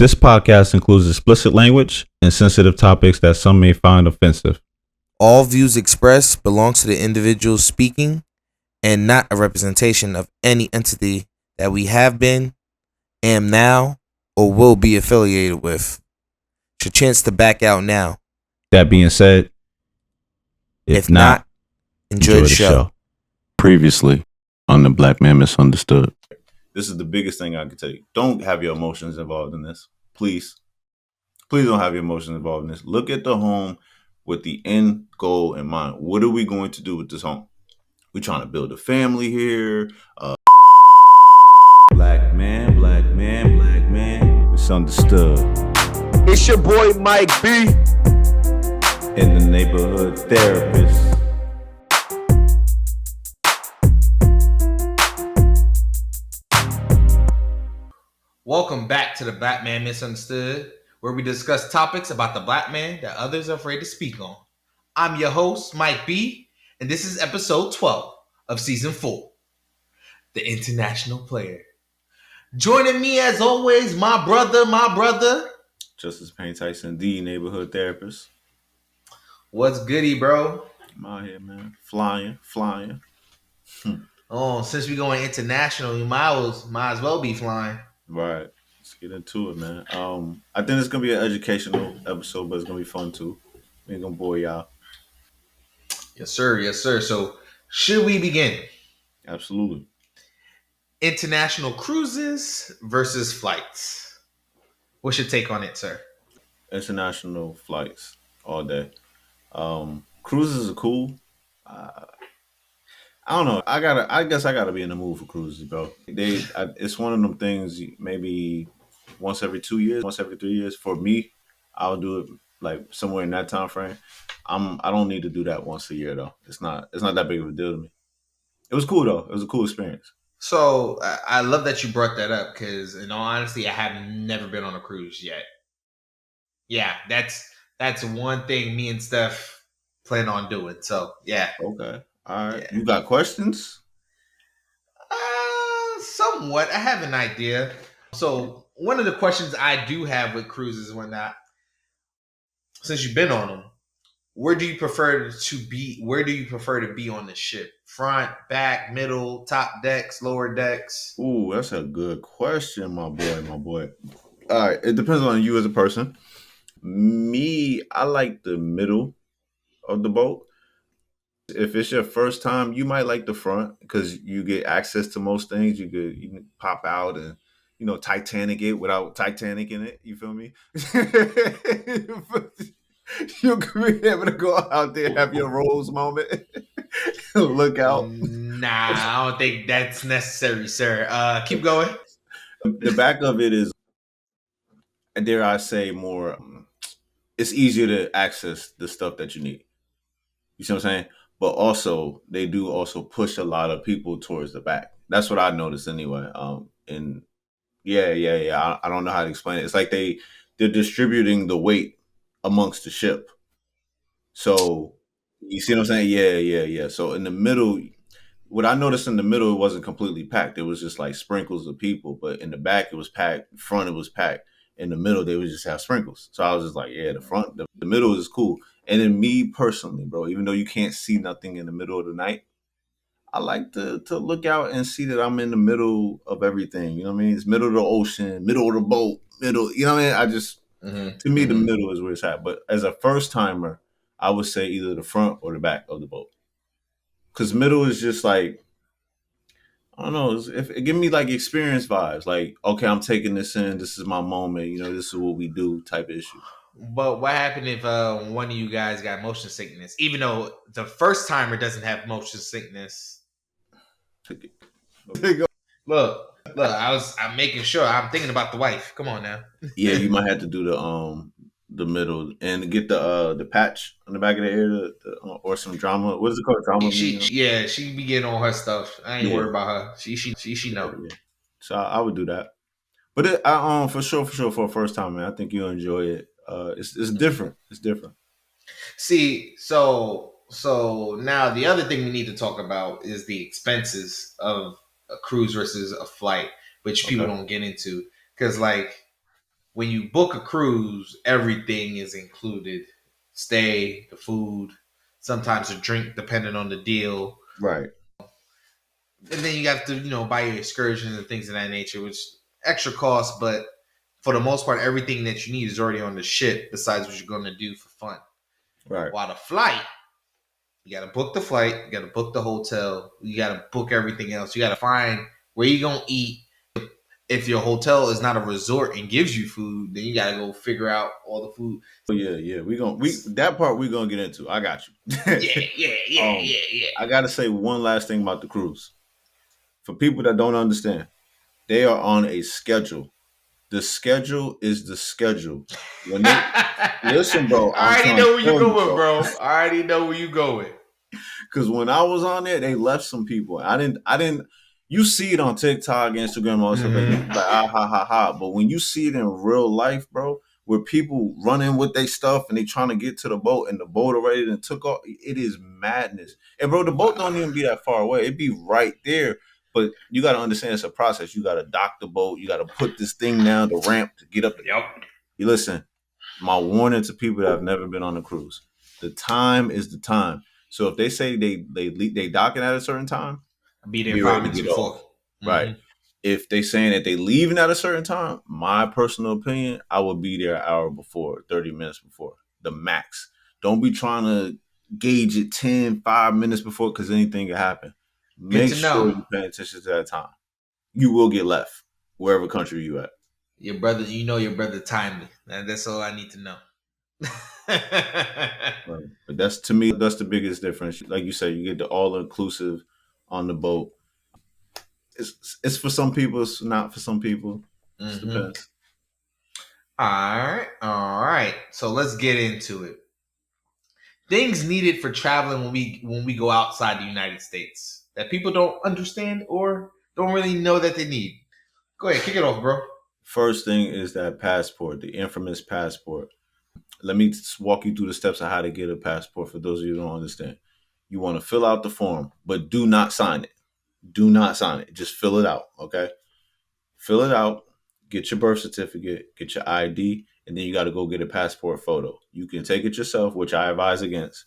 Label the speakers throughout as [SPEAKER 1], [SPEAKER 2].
[SPEAKER 1] This podcast includes explicit language and sensitive topics that some may find offensive.
[SPEAKER 2] All views expressed belong to the individual speaking and not a representation of any entity that we have been, am now, or will be affiliated with. It's your chance to back out now.
[SPEAKER 1] That being said, if not,
[SPEAKER 2] enjoy the show.
[SPEAKER 3] Previously on the Black Man Misunderstood.
[SPEAKER 4] This is the biggest thing I can tell you. Don't have your emotions involved in this. Please. Please don't have your emotions involved in this. Look at the home with the end goal in mind. What are we going to do with this home? We're trying to build a family here. Black man, misunderstood.
[SPEAKER 5] It's your boy Mike B.
[SPEAKER 4] In the neighborhood therapist.
[SPEAKER 6] Welcome back to the Black Man Misunderstood, where we discuss topics about the black man that others are afraid to speak on. I'm your host, Mike B, and this is episode 12 of season 4, The International Player. Joining me as always, my brother.
[SPEAKER 4] Jucici Patties, the neighborhood therapist.
[SPEAKER 6] What's goody, bro?
[SPEAKER 4] I'm out here, man. Flying.
[SPEAKER 6] Oh, since we're going international, we might as well be flying.
[SPEAKER 4] Right. Let's get into it, man. I think it's gonna be an educational episode, but it's gonna be fun too. We ain't gonna bore y'all.
[SPEAKER 6] Yes, sir. So, should we begin?
[SPEAKER 4] Absolutely.
[SPEAKER 6] International cruises versus flights. What's your take on it, sir?
[SPEAKER 4] International flights all day. Cruises are cool. I don't know. I guess I gotta be in the mood for cruises, bro. It's one of them things. Maybe once every 2 years, once every 3 years. For me, I'll do it like somewhere in that time frame. I don't need to do that once a year though. It's not that big of a deal to me. It was cool though. It was a cool experience.
[SPEAKER 6] So I love that you brought that up because, in all honesty, I have never been on a cruise yet. Yeah, that's one thing me and Steph plan on doing. So yeah.
[SPEAKER 4] Okay. All right.
[SPEAKER 6] Yeah.
[SPEAKER 4] You got questions?
[SPEAKER 6] Somewhat. I have an idea. So one of the questions I do have with cruises and whatnot, since you've been on them, where do you prefer to be? Where do you prefer to be on the ship? Front, back, middle, top decks, lower decks?
[SPEAKER 4] Ooh, that's a good question, my boy. All right. It depends on you as a person. Me, I like the middle of the boat. If it's your first time, you might like the front because you get access to most things. You can pop out and Titanic it without Titanic in it. You feel me? You can be able to go out there, have your Rose moment, look out.
[SPEAKER 6] Nah, I don't think that's necessary, sir. Keep going.
[SPEAKER 4] The back of it is, dare I say, more. It's easier to access the stuff that you need. You see what I'm saying? But also, they do also push a lot of people towards the back. That's what I noticed anyway. And yeah. I don't know how to explain it. It's like they're distributing the weight amongst the ship. So you see what I'm saying? Yeah. So in the middle, what I noticed in the middle, it wasn't completely packed. It was just like sprinkles of people. But in the back, it was packed. In front, it was packed. In the middle, they would just have sprinkles. So I was just like, yeah, the middle is cool. And then me personally, bro, even though you can't see nothing in the middle of the night, I like to look out and see that I'm in the middle of everything. You know what I mean? It's middle of the ocean, middle of the boat, middle. You know what I mean? To me, the middle is where it's at. But as a first timer, I would say either the front or the back of the boat. Because middle is just like, I don't know. It give me like experience vibes. Like, okay, I'm taking this in. This is my moment. This is what we do type of issue.
[SPEAKER 6] But what happened if one of you guys got motion sickness? Even though the first timer doesn't have motion sickness. Look. I'm making sure. I'm thinking about the wife. Come on now.
[SPEAKER 4] Yeah, you might have to do the middle and get the patch on the back of the ear, or some drama. What is it called? Drama.
[SPEAKER 6] She be getting on her stuff. I ain't worried about her. She know.
[SPEAKER 4] Yeah. So I would do that. But for sure for a first time, man, I think you'll enjoy it. It's different. It's different.
[SPEAKER 6] See, so now the other thing we need to talk about is the expenses of a cruise versus a flight, which people don't get into. Because, like, when you book a cruise, everything is included: stay, the food, sometimes a drink, depending on the deal,
[SPEAKER 4] Right.
[SPEAKER 6] and then you have to buy your excursions and things of that nature, which extra cost, but for the most part, everything that you need is already on the ship. Besides what you're going to do for fun.
[SPEAKER 4] Right.
[SPEAKER 6] While the flight, you got to book the flight, you got to book the hotel, you got to book everything else. You got to find where you're going to eat. If your hotel is not a resort and gives you food, then you got to go figure out all the food.
[SPEAKER 4] Oh yeah. We that part we're gonna get into. I got you.
[SPEAKER 6] Yeah.
[SPEAKER 4] I gotta say one last thing about the cruise. For people that don't understand, they are on a schedule. The schedule is the schedule. When they listen, bro,
[SPEAKER 6] I
[SPEAKER 4] I'm
[SPEAKER 6] already
[SPEAKER 4] trying
[SPEAKER 6] know
[SPEAKER 4] to
[SPEAKER 6] where you're
[SPEAKER 4] tell you,
[SPEAKER 6] going,
[SPEAKER 4] bro.
[SPEAKER 6] bro. I already know where you're going.
[SPEAKER 4] Because when I was on there, they left some people. I didn't. You see it on TikTok, Instagram, all stuff like that. Like ha ha ha. But when you see it in real life, bro, where people running with their stuff and they trying to get to the boat and the boat already and took off, it is madness. And bro, the boat don't even be that far away. It be right there. But you got to understand it's a process. You got to dock the boat. You got to put this thing down the ramp to get up.
[SPEAKER 6] Yep.
[SPEAKER 4] You listen. My warning to people that have never been on a cruise: the time is the time. So if they say they docking at a certain time,
[SPEAKER 6] Be there
[SPEAKER 4] be
[SPEAKER 6] 5
[SPEAKER 4] ready to
[SPEAKER 6] minutes
[SPEAKER 4] get
[SPEAKER 6] before.
[SPEAKER 4] off. Right. If they saying that they leaving at a certain time, my personal opinion, I would be there an hour before, 30 minutes before, the max. Don't be trying to gauge it 5 minutes before because anything can happen.
[SPEAKER 6] Good
[SPEAKER 4] Make
[SPEAKER 6] to
[SPEAKER 4] sure
[SPEAKER 6] know.
[SPEAKER 4] you pay attention to that time. You will get left wherever country you at.
[SPEAKER 6] Your brother, your brother timely. That's all I need to know.
[SPEAKER 4] Right. But that's, to me, that's the biggest difference. Like you said, you get the all inclusive on the boat. It's for some people, it's not for some people. It just depends.
[SPEAKER 6] All right. So let's get into it. Things needed for traveling when we go outside the United States that people don't understand or don't really know that they need. Go ahead, kick it off, bro.
[SPEAKER 4] First thing is that passport, the infamous passport. Let me walk you through the steps of how to get a passport for those of you who don't understand. You want to fill out the form, but do not sign it. Do not sign it. Just fill it out, okay? Fill it out, get your birth certificate, get your ID, and then you got to go get a passport photo. You can take it yourself, which I advise against.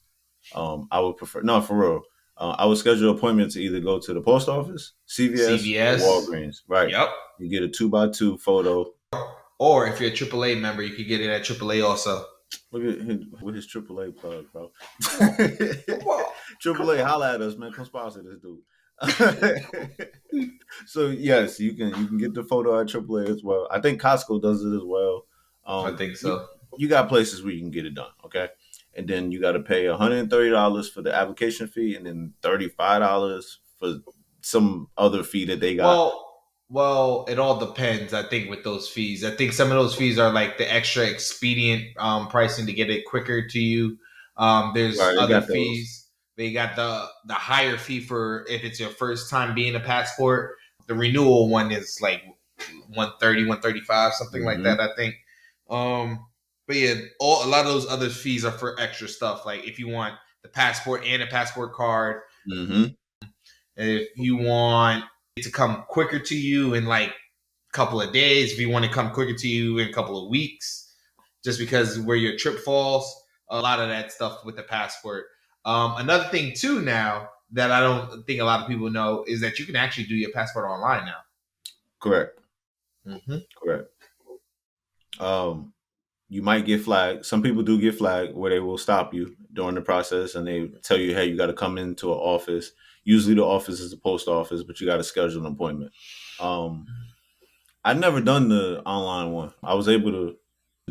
[SPEAKER 4] I would prefer, no, for real. I would schedule an appointment to either go to the post office, CVS, or Walgreens. Right.
[SPEAKER 6] Yep.
[SPEAKER 4] You get a 2x2 photo.
[SPEAKER 6] Or if you're a AAA member, you could get it at AAA also.
[SPEAKER 4] Look at him with his AAA plug, bro. AAA, holla at us, man. Come sponsor this dude. So yes, you can get the photo at AAA as well. I think Costco does it as well.
[SPEAKER 6] I think so.
[SPEAKER 4] You got places where you can get it done, okay? And then you got to pay $130 for the application fee, and then $35 for some other fee that they got.
[SPEAKER 6] Well, it all depends. I think with those fees, I think some of those fees are like the extra expedient pricing to get it quicker to you. There's
[SPEAKER 4] Right,
[SPEAKER 6] other fees. They got the higher fee for if it's your first time being a passport. The renewal one is like 130, 135, something like that, I think. But yeah, a lot of those other fees are for extra stuff. Like if you want the passport and a passport card, if you want it to come quicker to you in like a couple of days, if you want to come quicker to you in a couple of weeks, just because where your trip falls, a lot of that stuff with the passport. Another thing too now that I don't think a lot of people know is that you can actually do your passport online now.
[SPEAKER 4] Correct. Correct. You might get flagged. Some people do get flagged where they will stop you during the process and they tell you, hey, you got to come into an office. Usually the office is the post office, but you got to schedule an appointment. I've never done the online one. I was able to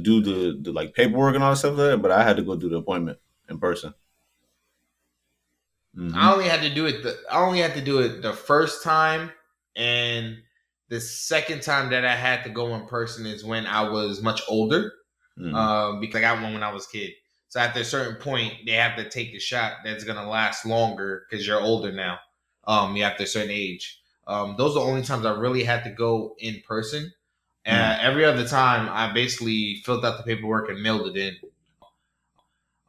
[SPEAKER 4] do the like paperwork and all that stuff like that, but I had to go do the appointment in person.
[SPEAKER 6] I only had to do it the first time, and the second time that I had to go in person is when I was much older. Because I went when I was a kid. So after a certain point, they have to take the shot that's gonna last longer because you're older now. You after a certain age. Those are the only times I really had to go in person. Every other time, I basically filled out the paperwork and mailed it in.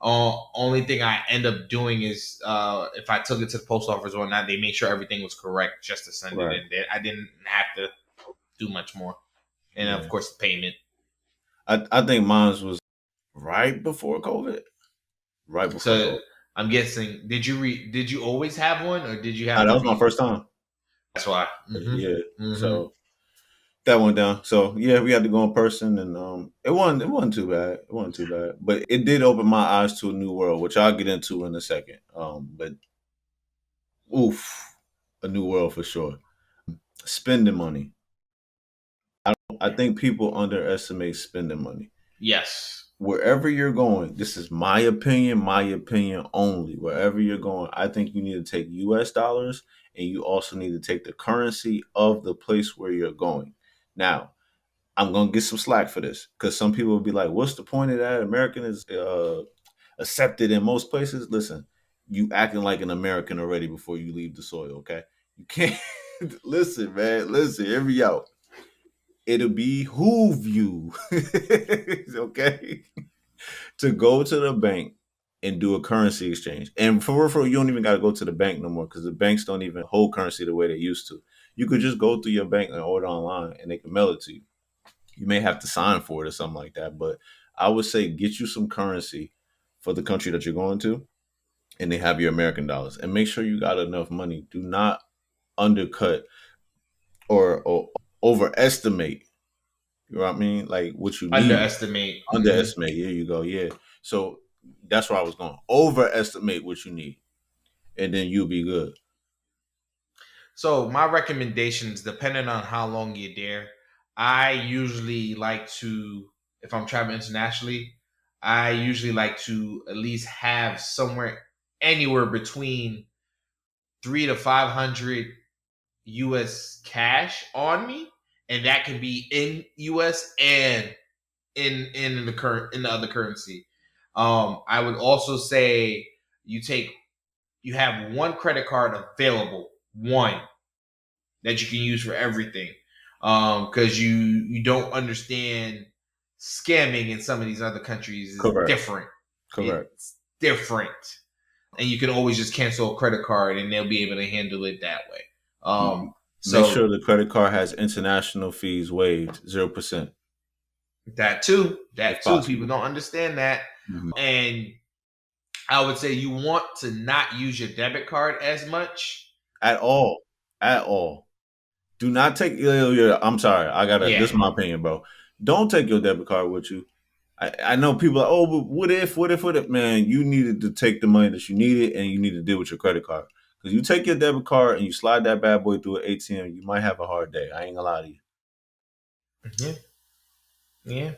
[SPEAKER 6] Only thing I end up doing is if I took it to the post office or whatnot, they made sure everything was correct just to send it in. I didn't have to do much more. And of course, the payment.
[SPEAKER 4] I think mine was right before COVID. Right before
[SPEAKER 6] So
[SPEAKER 4] COVID.
[SPEAKER 6] I'm guessing, did you always have one, or did you
[SPEAKER 4] Nah,
[SPEAKER 6] have
[SPEAKER 4] that
[SPEAKER 6] to
[SPEAKER 4] was my
[SPEAKER 6] re?
[SPEAKER 4] first time.
[SPEAKER 6] That's why.
[SPEAKER 4] Yeah.
[SPEAKER 6] Mm-hmm.
[SPEAKER 4] So that went down. So yeah, we had to go in person, and it wasn't too bad. It wasn't too bad, but it did open my eyes to a new world, which I'll get into in a second. But oof, a new world for sure. Spending money. I think people underestimate spending money.
[SPEAKER 6] Yes.
[SPEAKER 4] Wherever you're going, this is my opinion only. Wherever you're going, I think you need to take US dollars, and you also need to take the currency of the place where you're going. Now, I'm gonna get some slack for this because some people will be like, "What's the point of that? American is accepted in most places." Listen, you acting like an American already before you leave the soil. Okay, you can't listen, man. Listen, hear me out. It'll behoove you, okay, to go to the bank and do a currency exchange. And for real, you don't even got to go to the bank no more because the banks don't even hold currency the way they used to. You could just go through your bank and order online, and they can mail it to you. You may have to sign for it or something like that, but I would say get you some currency for the country that you're going to, and they have your American dollars, and make sure you got enough money. Do not undercut or overestimate. You know what I mean? Like what you need.
[SPEAKER 6] Underestimate.
[SPEAKER 4] Underestimate. Here you go. Yeah. So that's where I was going. Overestimate what you need, and then you'll be good.
[SPEAKER 6] So my recommendations, depending on how long you're there, I usually like to, if I'm traveling internationally, I usually like to at least have somewhere anywhere between 3 to 500 US cash on me, and that can be in US and in the current in the other currency. I would also say you have one credit card available, one that you can use for everything, because you don't understand scamming in some of these other countries is
[SPEAKER 4] Correct.
[SPEAKER 6] different.
[SPEAKER 4] Correct.
[SPEAKER 6] It's different, and you can always just cancel a credit card, and they'll be able to handle it that way.
[SPEAKER 4] Make
[SPEAKER 6] So
[SPEAKER 4] sure the credit card has international fees waived 0%.
[SPEAKER 6] that too,
[SPEAKER 4] If possible.
[SPEAKER 6] people don't understand that,
[SPEAKER 4] Mhm.
[SPEAKER 6] and I would say you want to not use your debit card as much.
[SPEAKER 4] At all. At all. Do not take your. I'm sorry.
[SPEAKER 6] Yeah.
[SPEAKER 4] This is my opinion, bro. Don't take your debit card with you. I know people are, oh, but what if, man, you needed to take the money that you needed and you need to deal with your credit card. Because you take your debit card and you slide that bad boy through an ATM, you might have a hard day. I ain't gonna lie to you.
[SPEAKER 6] Yeah. Yeah.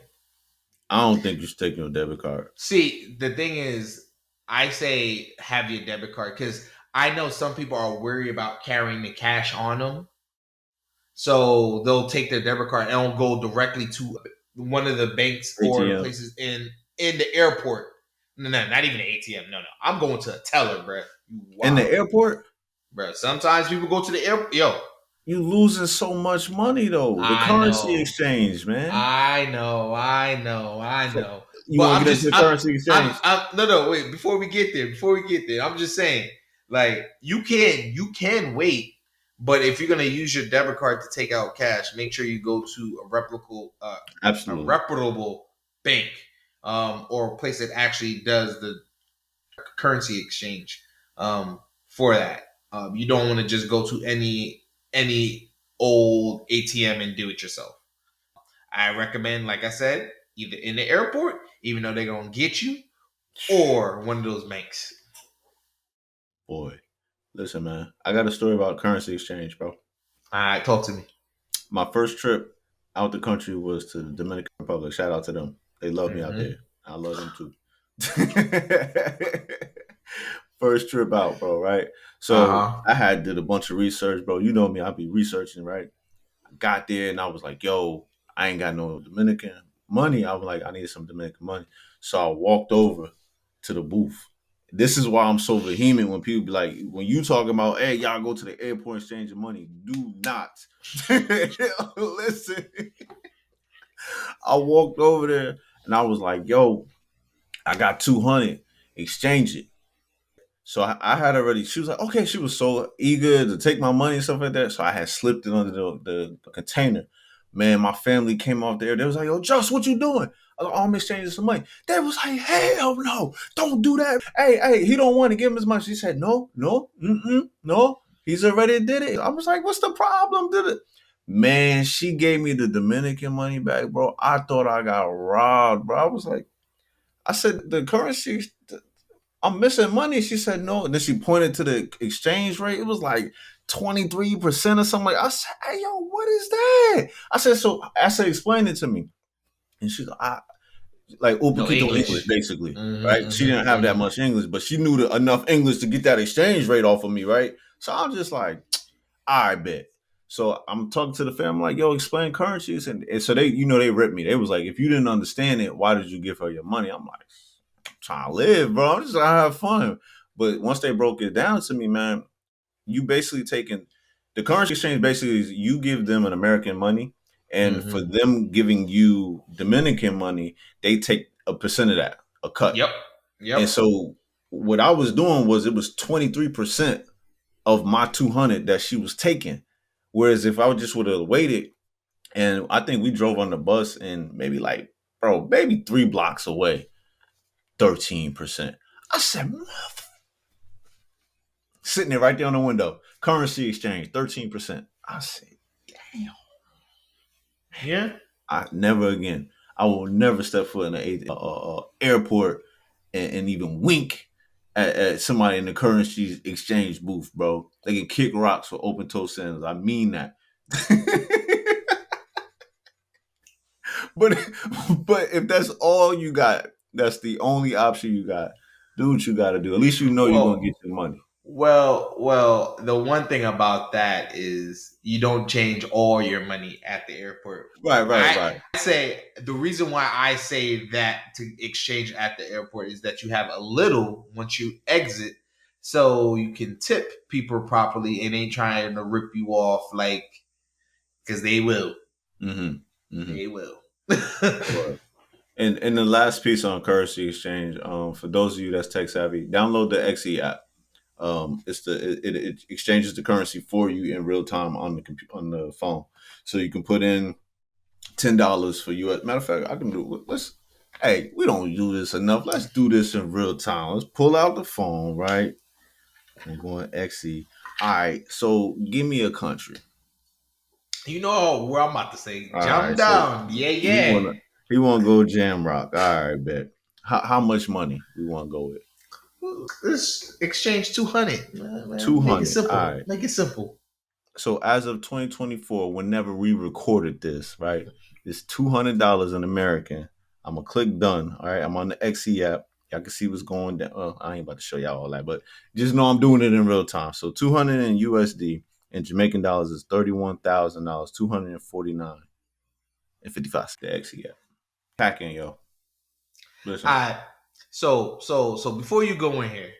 [SPEAKER 4] I don't think you should take your debit card.
[SPEAKER 6] See, the thing is, I say have your debit card because I know some people are worried about carrying the cash on them. So they'll take their debit card and it'll go directly to one of the banks or the
[SPEAKER 4] ATM.
[SPEAKER 6] places in the airport. No, not even an ATM. No. I'm going to a teller, bro.
[SPEAKER 4] In the airport?
[SPEAKER 6] Bro, sometimes people go to the airport. Yo,
[SPEAKER 4] you losing so much money though. The currency exchange, man.
[SPEAKER 6] I know.
[SPEAKER 4] You want to get into the currency exchange?
[SPEAKER 6] No. Wait. Before we get there, I'm just saying, like, you can wait, but if you're gonna use your debit card to take out cash, make sure you go to a reputable bank, or a place that actually does the currency exchange, for that. You don't want to just go to any old ATM and do it yourself. I recommend, like I said, either in the airport, even though they're gonna get you, or one of those banks.
[SPEAKER 4] Boy, listen, man. I got a story about currency exchange, bro.
[SPEAKER 6] All right, talk to me.
[SPEAKER 4] My first trip out the country was to the Dominican Republic. Shout out to them. They love me out there. I love them too. First trip out, bro, right? So I did a bunch of research, bro. You know me, I be researching, right? I got there and I was like, yo, I ain't got no Dominican money. I was like, I need some Dominican money. So I walked over to the booth. This is why I'm so vehement when people be like, when you talking about, hey, y'all go to the airport exchange your money. Do not. Listen. I walked over there and I was like, yo, I got 200. Exchange it. So I had already, she was like, okay, she was so eager to take my money and stuff like that. So I had slipped it under the container. Man, my family came off there. They was like, yo, Just, what you doing? I was like, oh, I'm exchanging some money. They was like, hell no, don't do that. Hey, he don't want to give him as much. He said, no, no. He's already did it. I was like, what's the problem? Did it? Man, she gave me the Dominican money back, bro. I thought I got robbed, bro. I was like, I said, the currency, I'm missing money. She said, no. And then she pointed to the exchange rate. It was like 23% or something. Like, I said, hey, yo, what is that? I said, explain it to me. And she's like, un
[SPEAKER 6] No
[SPEAKER 4] poquito
[SPEAKER 6] English.
[SPEAKER 4] English, basically, right? She didn't have
[SPEAKER 6] Mm-hmm.
[SPEAKER 4] that much English, but she knew enough English to get that exchange rate off of me, right? So I'm just like, I bet. So I'm talking to the family, like, yo, explain currencies. And so they, they ripped me. They was like, if you didn't understand it, why did you give her your money? I'm like, I'm trying to live, bro. I'm just trying to have fun. But once they broke it down to me, man, you basically taking the currency exchange basically is you give them an American money, and for them giving you Dominican money, they take a percent of that, a cut.
[SPEAKER 6] Yep.
[SPEAKER 4] And so what I was doing was it was 23% of my 200 that she was taking. Whereas if I just would have waited, and I think we drove on the bus and maybe maybe 3 blocks away, 13%. I said, sitting there right there on the window, currency exchange, 13%. I said, damn.
[SPEAKER 6] Yeah.
[SPEAKER 4] Never again. I will never step foot in an airport and even wink at somebody in the currency exchange booth, bro. They can kick rocks for open toe sandals. I mean that. but if that's all you got, that's the only option you got. Do what you got to do. At least you know you're gonna get your money.
[SPEAKER 6] Well, the one thing about that is you don't change all your money at the airport.
[SPEAKER 4] Right.
[SPEAKER 6] I say the reason why I say that to exchange at the airport is that you have a little once you exit, so you can tip people properly and ain't trying to rip you off because they will.
[SPEAKER 4] Mm-hmm.
[SPEAKER 6] They will.
[SPEAKER 4] And the last piece on currency exchange, for those of you that's tech savvy, download the XE app. It exchanges the currency for you in real time on the phone, so you can put in $10 for US. Matter of fact, I can do. Hey, we don't do this enough. Let's do this in real time. Let's pull out the phone, right? I'm going XE. All right, so give me a country.
[SPEAKER 6] You know what I'm about to say.
[SPEAKER 4] All
[SPEAKER 6] Jump
[SPEAKER 4] right,
[SPEAKER 6] down.
[SPEAKER 4] So
[SPEAKER 6] Yeah.
[SPEAKER 4] He want to go Jamrock. All right, bet. How much money we want to go with?
[SPEAKER 6] Let's exchange 200.
[SPEAKER 4] 200.
[SPEAKER 6] Make it simple.
[SPEAKER 4] All right.
[SPEAKER 6] Make it simple.
[SPEAKER 4] So as of 2024, whenever we recorded this, right, it's $200 in American. I'm gonna click done. All right, I'm on the XE app. Y'all can see what's going down. I ain't about to show y'all all that, but just know I'm doing it in real time. So 200 in USD and Jamaican dollars is $31,000, 249 and 55. The XE app. Pack in, yo. Listen.
[SPEAKER 6] All right. So before you go in here,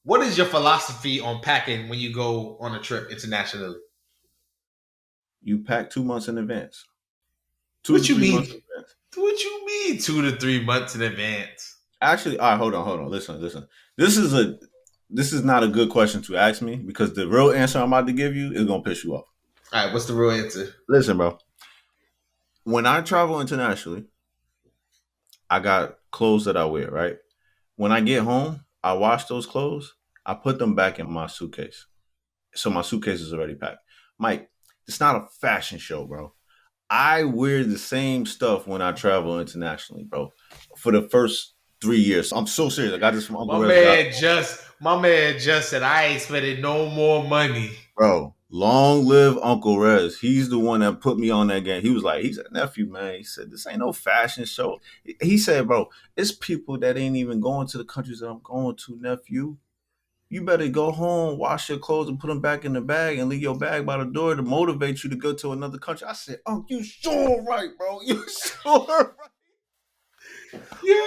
[SPEAKER 6] what is your philosophy on packing when you go on a trip internationally?
[SPEAKER 4] You pack 2 months in advance.
[SPEAKER 6] What you mean? What you mean 2 to 3 months in advance?
[SPEAKER 4] Actually, all right, hold on. Listen. This is not a good question to ask me because the real answer I'm about to give you is gonna piss you off.
[SPEAKER 6] All right, what's the real answer?
[SPEAKER 4] Listen, bro. When I travel internationally, I got clothes that I wear, right? When I get home, I wash those clothes, I put them back in my suitcase. So my suitcase is already packed. Mike, it's not a fashion show, bro. I wear the same stuff when I travel internationally, bro. For the first 3 years. I'm so serious. I got this from Uncle Rez.
[SPEAKER 6] My man just said I ain't spending no more money.
[SPEAKER 4] Bro, long live Uncle Rez. He's the one that put me on that game. He was like, he's a nephew, man. He said, this ain't no fashion show. He said, bro, it's people that ain't even going to the countries that I'm going to, nephew. You better go home, wash your clothes, and put them back in the bag and leave your bag by the door to motivate you to go to another country. I said, oh, you sure right, bro. You sure right.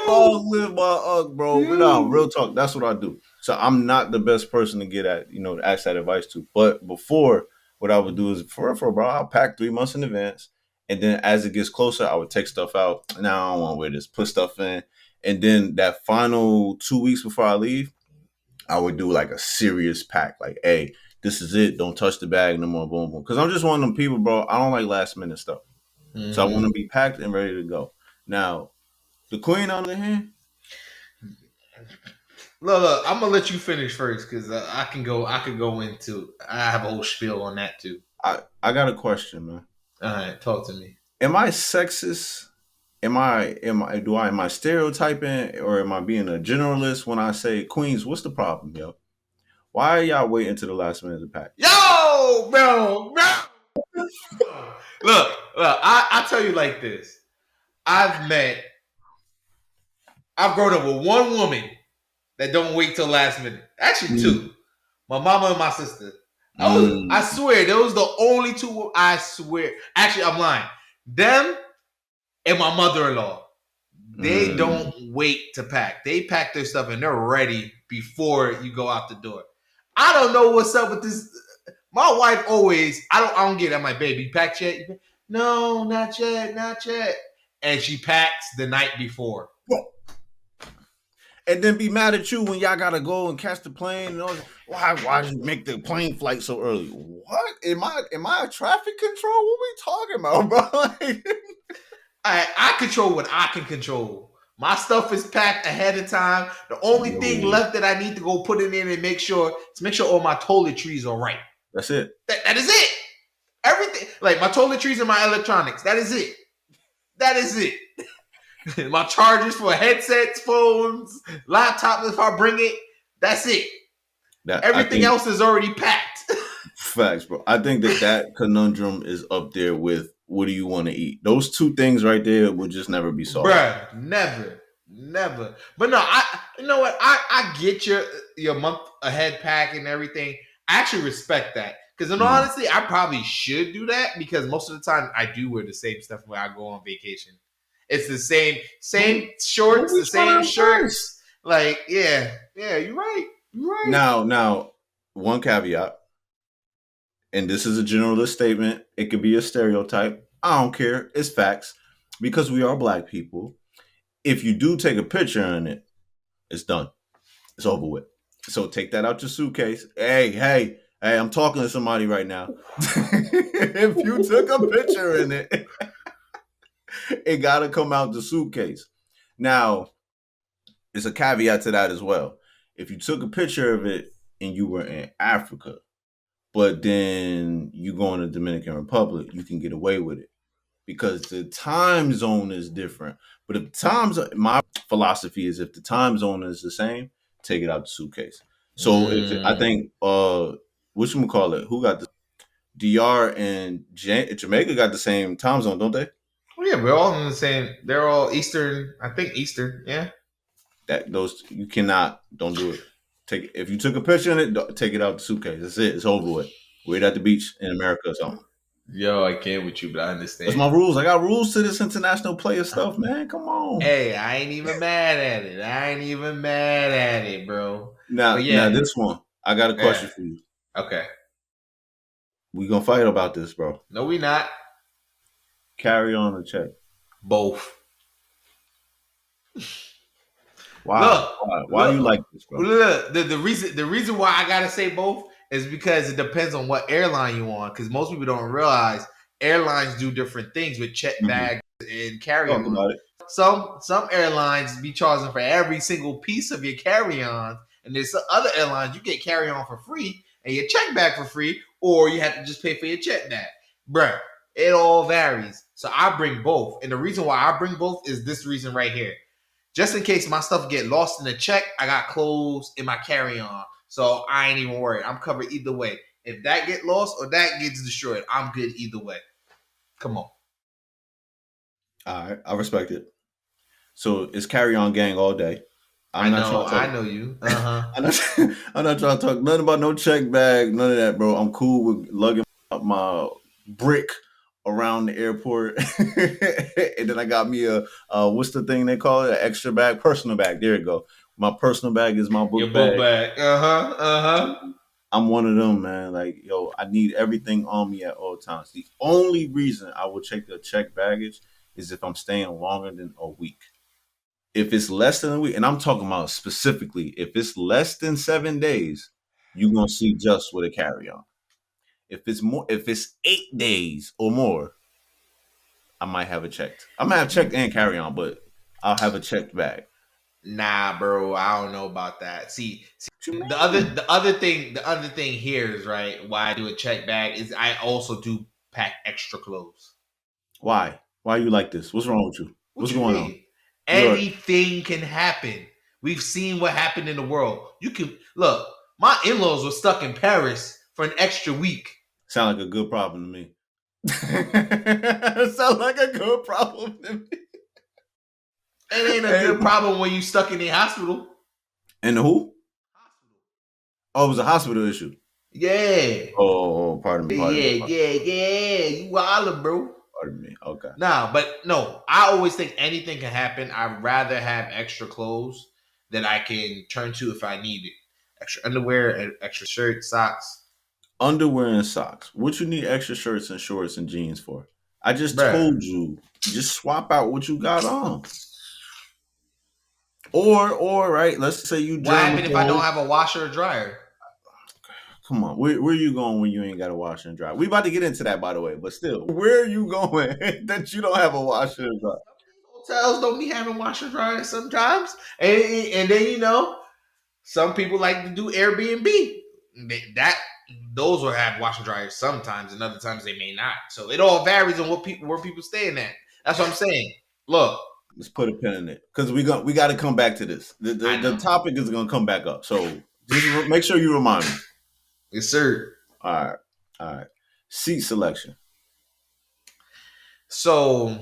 [SPEAKER 4] Long live my Ugg, bro. No, real talk. That's what I do. So I'm not the best person to get at, to ask that advice to. But before, what I would do is, bro, I'll pack 3 months in advance. And then as it gets closer, I would take stuff out. Now I don't want to wear this. Put stuff in. And then that final 2 weeks before I leave, I would do like a serious pack. Like, hey, this is it. Don't touch the bag no more. Boom, boom. Because I'm just one of them people, bro. I don't like last minute stuff. So I want to
[SPEAKER 6] Mhm.
[SPEAKER 4] be packed and ready to go. Now, the queen on the other hand,
[SPEAKER 6] Look, I'm gonna let you finish first because I can go. I could go into. I have a whole spiel on that too.
[SPEAKER 4] I got a question, man.
[SPEAKER 6] All right, talk to me.
[SPEAKER 4] Am I sexist? Am I stereotyping or am I being a generalist when I say queens? What's the problem, yo? Why are y'all waiting to the last minute to pack?
[SPEAKER 6] Yo, bro. Look. I tell you like this. I've met. I've grown up with one woman that don't wait till last minute. Actually,
[SPEAKER 4] Mm.
[SPEAKER 6] two. My mama and my sister. I
[SPEAKER 4] Mm.
[SPEAKER 6] swear, those the only two. I swear. Actually, I'm lying. Them and my mother-in-law. They
[SPEAKER 4] Mm.
[SPEAKER 6] don't wait to pack. They pack their stuff and they're ready before you go out the door. I don't know what's up with this. My wife always, I don't get it. I'm like, baby, packed yet? No, not yet, not yet. And she packs the night before.
[SPEAKER 4] And then be mad at you when y'all gotta go and catch the plane and all that. Why did you make the plane flight so early? What? Am I a traffic control? What we talking about, bro? Like,
[SPEAKER 6] I control what I can control. My stuff is packed ahead of time. The only thing
[SPEAKER 4] yo,
[SPEAKER 6] left that I need to go put it in and make sure all my toiletries are right.
[SPEAKER 4] that's it.
[SPEAKER 6] That is it. Everything like my toiletries and my electronics. That is it. That is it. My chargers for headsets, phones, laptop. If I bring it, that's it.
[SPEAKER 4] That I
[SPEAKER 6] Everything
[SPEAKER 4] think
[SPEAKER 6] else is already packed.
[SPEAKER 4] facts, bro. I think that conundrum is up there with what do you want to eat? Those two things right there will just never be solved.
[SPEAKER 6] Bruh, never. But no, you know what? I get your month ahead pack and everything. I actually respect that because, in
[SPEAKER 4] Mm.
[SPEAKER 6] honesty, I probably should do that because most of the time I do wear the same stuff when I go on vacation. It's the same
[SPEAKER 4] But
[SPEAKER 6] shorts, the
[SPEAKER 4] we trying to
[SPEAKER 6] same
[SPEAKER 4] impress.
[SPEAKER 6] shirts. Like, yeah, you're right. You're right.
[SPEAKER 4] Now, one caveat, and this is a generalist statement. It could be a stereotype. I don't care. It's facts because we are black people. If you do take a picture in it, it's done. It's over with. So take that out your suitcase. Hey, I'm talking to somebody right now. If you took a picture in it, it got to come out the suitcase. Now, there's a caveat to that as well. If you took a picture of it and you were in Africa, but then you go in the Dominican Republic, you can get away with it because the time zone is different. But if my philosophy is if the time zone is the same, take it out the suitcase. So if I think what you call it, who got the DR and Jamaica got the same time zone, don't they?
[SPEAKER 6] Well, yeah, we're all in the same. They're all Eastern. I think Eastern. Yeah.
[SPEAKER 4] That those you cannot don't do it. Take if you took a picture in it, take it out the suitcase. That's it. It's over with. Wait at the beach in America or something.
[SPEAKER 6] Yo, I can't with you, but I
[SPEAKER 4] That's
[SPEAKER 6] understand.
[SPEAKER 4] my rules. I got rules to this international player stuff, man. Come on.
[SPEAKER 6] Hey, I ain't even mad at it. Bro.
[SPEAKER 4] Now,
[SPEAKER 6] But yeah.
[SPEAKER 4] this one, I got a question for you.
[SPEAKER 6] Okay.
[SPEAKER 4] We gonna fight about this, bro.
[SPEAKER 6] No, we not.
[SPEAKER 4] Carry on or check.
[SPEAKER 6] Both.
[SPEAKER 4] Wow. Why you like this, bro?
[SPEAKER 6] Look, the reason why I gotta say both is because it depends on what airline you on. Because most people don't realize airlines do different things with check bags and carry on.
[SPEAKER 4] Talk about it.
[SPEAKER 6] Some airlines be charging for every single piece of your carry-on, and there's some other airlines you get carry-on for free and your check bag for free, or you have to just pay for your check bag. Bruh, it all varies. So I bring both. And the reason why I bring both is this reason right here. Just in case my stuff get lost in the check, I got clothes in my carry-on. So I ain't even worried. I'm covered either way. If that get lost or that gets destroyed, I'm good either way. Come on.
[SPEAKER 4] All right, I respect it. So it's carry on gang all day.
[SPEAKER 6] I know you. Uh-huh.
[SPEAKER 4] I'm not trying to talk nothing about no check bag, none of that, bro. I'm cool with lugging up my brick around the airport. And then I got me a what's the thing they call it? An extra bag, personal bag. There you go. My personal bag is my book
[SPEAKER 6] Your
[SPEAKER 4] bag.
[SPEAKER 6] book bag. Uh-huh.
[SPEAKER 4] I'm one of them, man. Like, yo, I need everything on me at all times. The only reason I will check the check baggage is if I'm staying longer than a week. If it's less than a week, and I'm talking about specifically, if it's less than 7 days, you're gonna see just with a carry-on. If it's 8 days or more, I might have it checked. I'm gonna have checked and carry on, but I'll have a checked bag.
[SPEAKER 6] Nah, bro, I don't know about that. See,
[SPEAKER 4] What you
[SPEAKER 6] the other thing here is right. Why I do a check bag is I also do pack extra clothes.
[SPEAKER 4] Why? Why are you like this? What's wrong with you? What's going on?
[SPEAKER 6] Anything can happen. We've seen what happened in the world. You can look. My in-laws were stuck in Paris for an extra week.
[SPEAKER 4] Sound like a good problem to me. Sound like a good problem to me.
[SPEAKER 6] It ain't a good problem when you stuck in the hospital.
[SPEAKER 4] And who? Oh, it was a hospital issue.
[SPEAKER 6] Yeah.
[SPEAKER 4] Oh, pardon me.
[SPEAKER 6] Yeah. You wildin', bro.
[SPEAKER 4] Pardon me. Okay.
[SPEAKER 6] Nah, but no. I always think anything can happen. I'd rather have extra clothes that I can turn to if I need it. Extra underwear, extra shirt, socks.
[SPEAKER 4] Underwear and socks. What you need extra shirts and shorts and jeans for? I just told you. Just swap out what you got on. Or right, let's say you.
[SPEAKER 6] What happens if I don't have a washer or dryer?
[SPEAKER 4] Come on, where are you going when you ain't got a washer and dryer? We about to get into that, by the way, but still, where are you going that you don't have a washer and dryer?
[SPEAKER 6] Hotels don't be having washer dryers sometimes, and then some people like to do Airbnb. Those will have washer dryers sometimes, and other times they may not. So it all varies on where people staying at. That's what I'm saying. Look,
[SPEAKER 4] let's put a pin in it because we got to come back to this. The topic is gonna come back up, so just make sure you remind me.
[SPEAKER 6] Yes, sir.
[SPEAKER 4] All right. Seat selection.
[SPEAKER 6] So,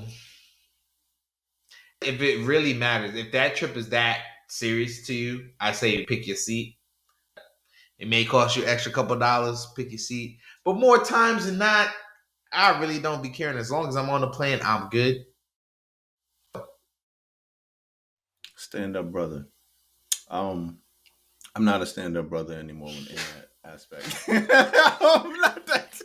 [SPEAKER 6] if it really matters, if that trip is that serious to you, I say pick your seat. It may cost you extra couple dollars, pick your seat. But more times than not, I really don't be caring. As long as I'm on the plane, I'm good.
[SPEAKER 4] Stand up, brother. I'm not a stand up brother anymore in that aspect. I'm not that.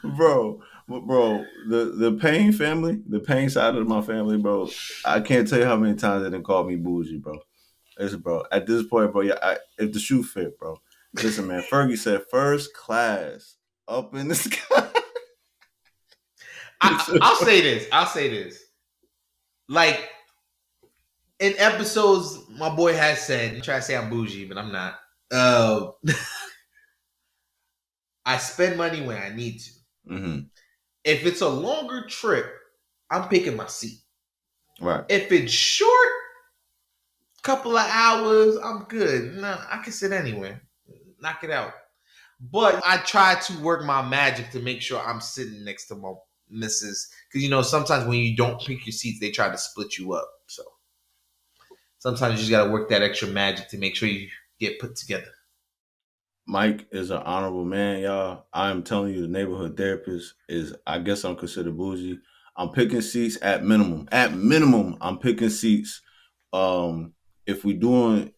[SPEAKER 4] Bro, the Payne family, the Payne side of my family, bro. I can't tell you how many times they didn't call me bougie, bro. Listen, bro. At this point, bro, if the shoe fit, bro. Listen, man. Fergie said first class up in the sky.
[SPEAKER 6] I'll say this. Like in episodes, my boy has said, you try to say I'm bougie, but I'm not. I spend money when I need to.
[SPEAKER 4] Mm-hmm.
[SPEAKER 6] If it's a longer trip, I'm picking my seat.
[SPEAKER 4] Right.
[SPEAKER 6] If it's short, couple of hours, I'm good. No, I can sit anywhere. Knock it out. But I try to work my magic to make sure I'm sitting next to my missus. Because, sometimes when you don't pick your seats, they try to split you up. So sometimes you just got to work that extra magic to make sure you get put together.
[SPEAKER 4] Mike is an honorable man, y'all. I'm telling you, the neighborhood therapist is, I guess I'm considered bougie. I'm picking seats at minimum. At minimum, I'm picking seats. If we doing,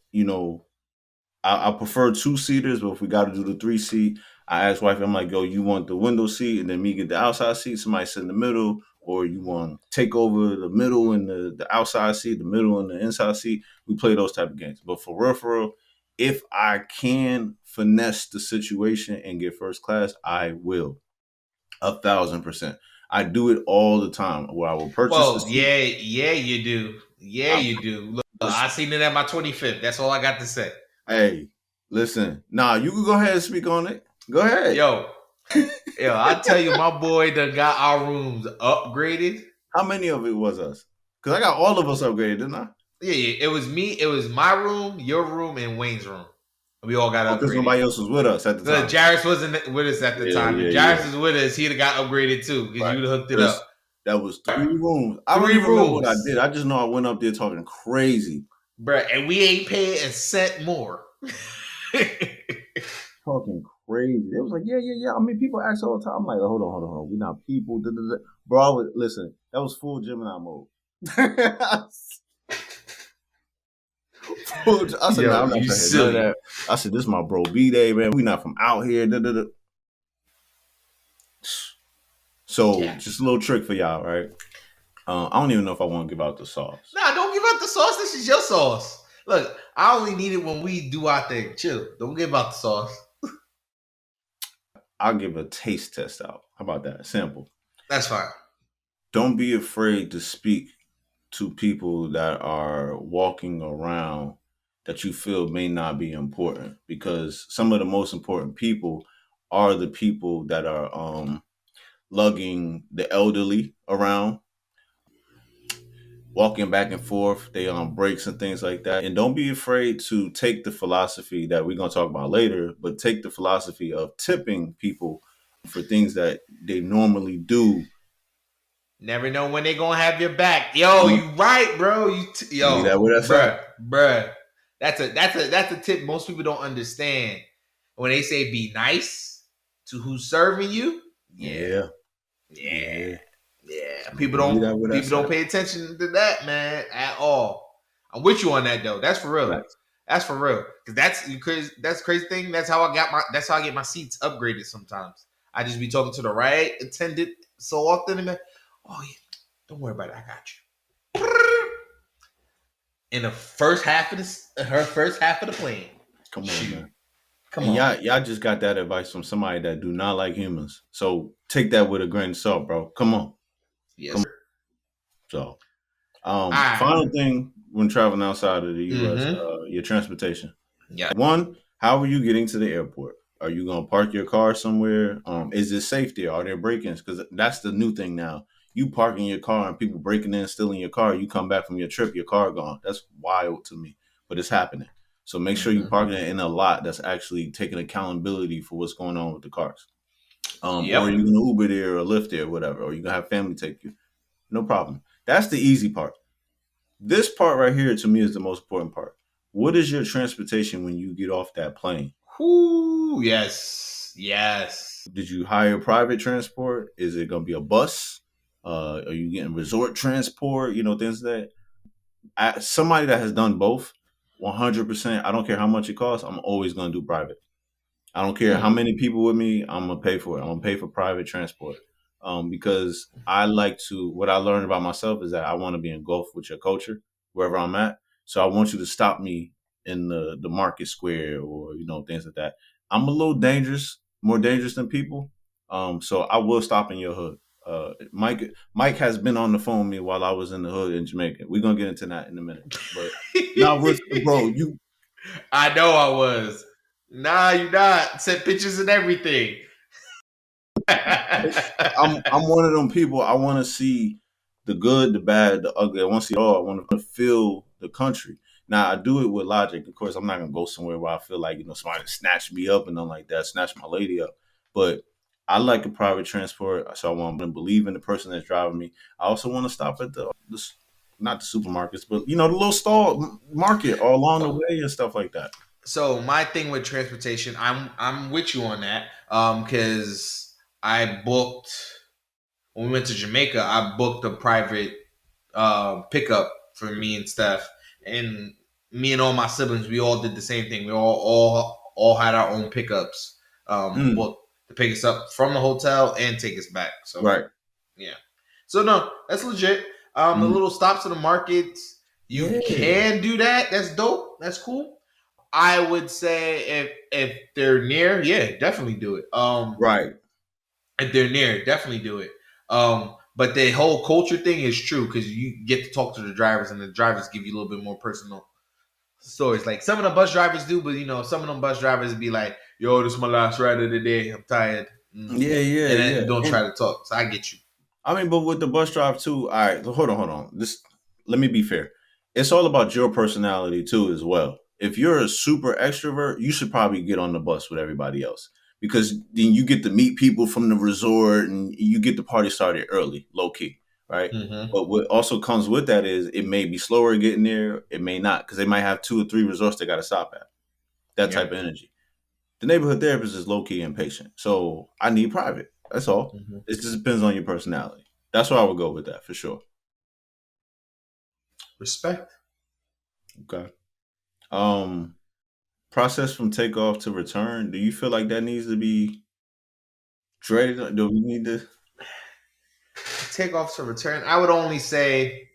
[SPEAKER 4] I prefer 2-seaters, but if we got to do the 3-seat, I ask wife, I'm like, yo, you want the window seat and then me get the outside seat? Somebody sit in the middle, or you want to take over the middle and the outside seat, the middle and the inside seat? We play those type of games. But for real, if I can finesse the situation and get first class, I will. 1,000%. I do it all the time where I will purchase the seat.
[SPEAKER 6] Yeah, you do. You do. Look, I seen it at my 25th. That's all I got to say.
[SPEAKER 4] Hey, listen. Nah, you can go ahead and speak on it. Go ahead.
[SPEAKER 6] Yo, I tell you, my boy done got our rooms upgraded.
[SPEAKER 4] How many of it was us? Because I got all of us upgraded, didn't I?
[SPEAKER 6] Yeah. It was me. It was my room, your room, and Wayne's room. We all got upgraded. Because
[SPEAKER 4] nobody else was with us at the time.
[SPEAKER 6] Jairus wasn't with us at the time. If Jairus was with us, he'd have got upgraded too because you would have hooked it up.
[SPEAKER 4] That was 3 rooms. I don't even remember what I did. I just know I went up there talking crazy.
[SPEAKER 6] Bruh, and we ain't paying a cent more.
[SPEAKER 4] Talking crazy. It was like, yeah. I mean, people ask all the time. I'm like, hold on. We not people. Bro, listen, that was full Gemini mode. I said, I'm not trying to do that. I said, this is my bro B-Day, man. We not from out here. So, just a little trick for y'all, right? I don't even know if I want to give out the sauce.
[SPEAKER 6] Nah, don't give out the sauce. This is your sauce. Look, I only need it when we do our thing. Chill. Don't give out the sauce.
[SPEAKER 4] I'll give a taste test out. How about that? Sample.
[SPEAKER 6] That's fine.
[SPEAKER 4] Don't be afraid to speak to people that are walking around that you feel may not be important, because some of the most important people are the people that are lugging the elderly around, walking back and forth. They on breaks and things like that. And don't be afraid to take the philosophy that we're gonna talk about later, but take the philosophy of tipping people for things that they normally do.
[SPEAKER 6] Never know when they gonna have your back. Yo, you right, bro.
[SPEAKER 4] Leave that where that's at.
[SPEAKER 6] Bruh. That's a tip most people don't understand. When they say be nice to who's serving you, yeah. People don't pay attention to that, man, at all. I'm with you on that though. That's for real.
[SPEAKER 4] Right.
[SPEAKER 6] That's for real. Cause that's crazy thing. That's how I get my seats upgraded sometimes. I just be talking to the right attendant so often, and oh yeah, don't worry about it. I got you. In the first half of the plane.
[SPEAKER 4] Come on, man.
[SPEAKER 6] Come on.
[SPEAKER 4] Y'all just got that advice from somebody that do not like humans. So take that with a grain of salt, bro. Come on.
[SPEAKER 6] Yes, sir.
[SPEAKER 4] So, final thing when traveling outside of the U.S., your transportation.
[SPEAKER 6] Yeah.
[SPEAKER 4] One, how are you getting to the airport? Are you going to park your car somewhere? Is it safe there? Are there break-ins? Because that's the new thing now. You parking your car and people breaking in, stealing your car. You come back from your trip, your car gone. That's wild to me, but it's happening. So make sure you park it in a lot that's actually taking accountability for what's going on with the cars. Or you're going to Uber there or Lyft there or whatever, or you're going to have family take you. No problem. That's the easy part. This part right here to me is the most important part. What is your transportation when you get off that plane?
[SPEAKER 6] Ooh, yes.
[SPEAKER 4] Did you hire private transport? Is it going to be a bus? Are you getting resort transport? You know, things like that. Somebody that has done both, 100%, I don't care how much it costs, I'm always going to do private. I don't care how many people with me, I'm going to pay for it. I'm going to pay for private transport. Because I like to, what I learned about myself is that I want to be engulfed with your culture wherever I'm at. So I want you to stop me in the market square or, you know, things like that. I'm a little dangerous, more dangerous than people. So I will stop in your hood. Mike has been on the phone with me while I was in the hood in Jamaica. We're going to get into that in a minute. But now, bro,
[SPEAKER 6] I know I was. Nah, you not. Sent pictures and everything.
[SPEAKER 4] I'm one of them people. I want to see the good, the bad, the ugly. I want to see it all. I want to feel the country. Now I do it with logic. Of course, I'm not gonna go somewhere where I feel like, you know, somebody snatch me up and nothing like that, snatch my lady up. But I like a private transport, so I want to believe in the person that's driving me. I also want to stop at the not the supermarkets, but you know, the little stall market all along the way and stuff like that.
[SPEAKER 6] So my thing with transportation, I'm with you on that. Because I booked when we went to Jamaica, I booked a private pickup for me and Steph, and me and all my siblings, we all did the same thing. We all had our own pickups booked to pick us up from the hotel and take us back. So
[SPEAKER 4] right,
[SPEAKER 6] yeah. So no, that's legit. The little stops in the markets, you can do that. That's dope. That's cool. I would say if they're near, yeah, definitely do it.
[SPEAKER 4] right.
[SPEAKER 6] If they're near, definitely do it. But the whole culture thing is true because you get to talk to the drivers, and the drivers give you a little bit more personal stories. Like some of the bus drivers do, but you know, some of them bus drivers be like, "Yo, this is my last ride of the day. I'm tired." And don't try to talk. So I get you.
[SPEAKER 4] I mean, but with the bus drive too. All right, hold on. Let me be fair. It's all about your personality too, as well. If you're a super extrovert, you should probably get on the bus with everybody else, because then you get to meet people from the resort and you get the party started early, low key, right? But what also comes with that is it may be slower getting there, it may not, because they might have 2 or 3 resorts they got to stop at. That type of energy. The neighborhood therapist is low key impatient, so I need private. That's all. It just depends on your personality. That's why I would go with that for sure.
[SPEAKER 6] Respect.
[SPEAKER 4] Okay. Process from takeoff to return. Do you feel like that needs to be dreaded? Do we need to
[SPEAKER 6] Takeoff to return? I would only say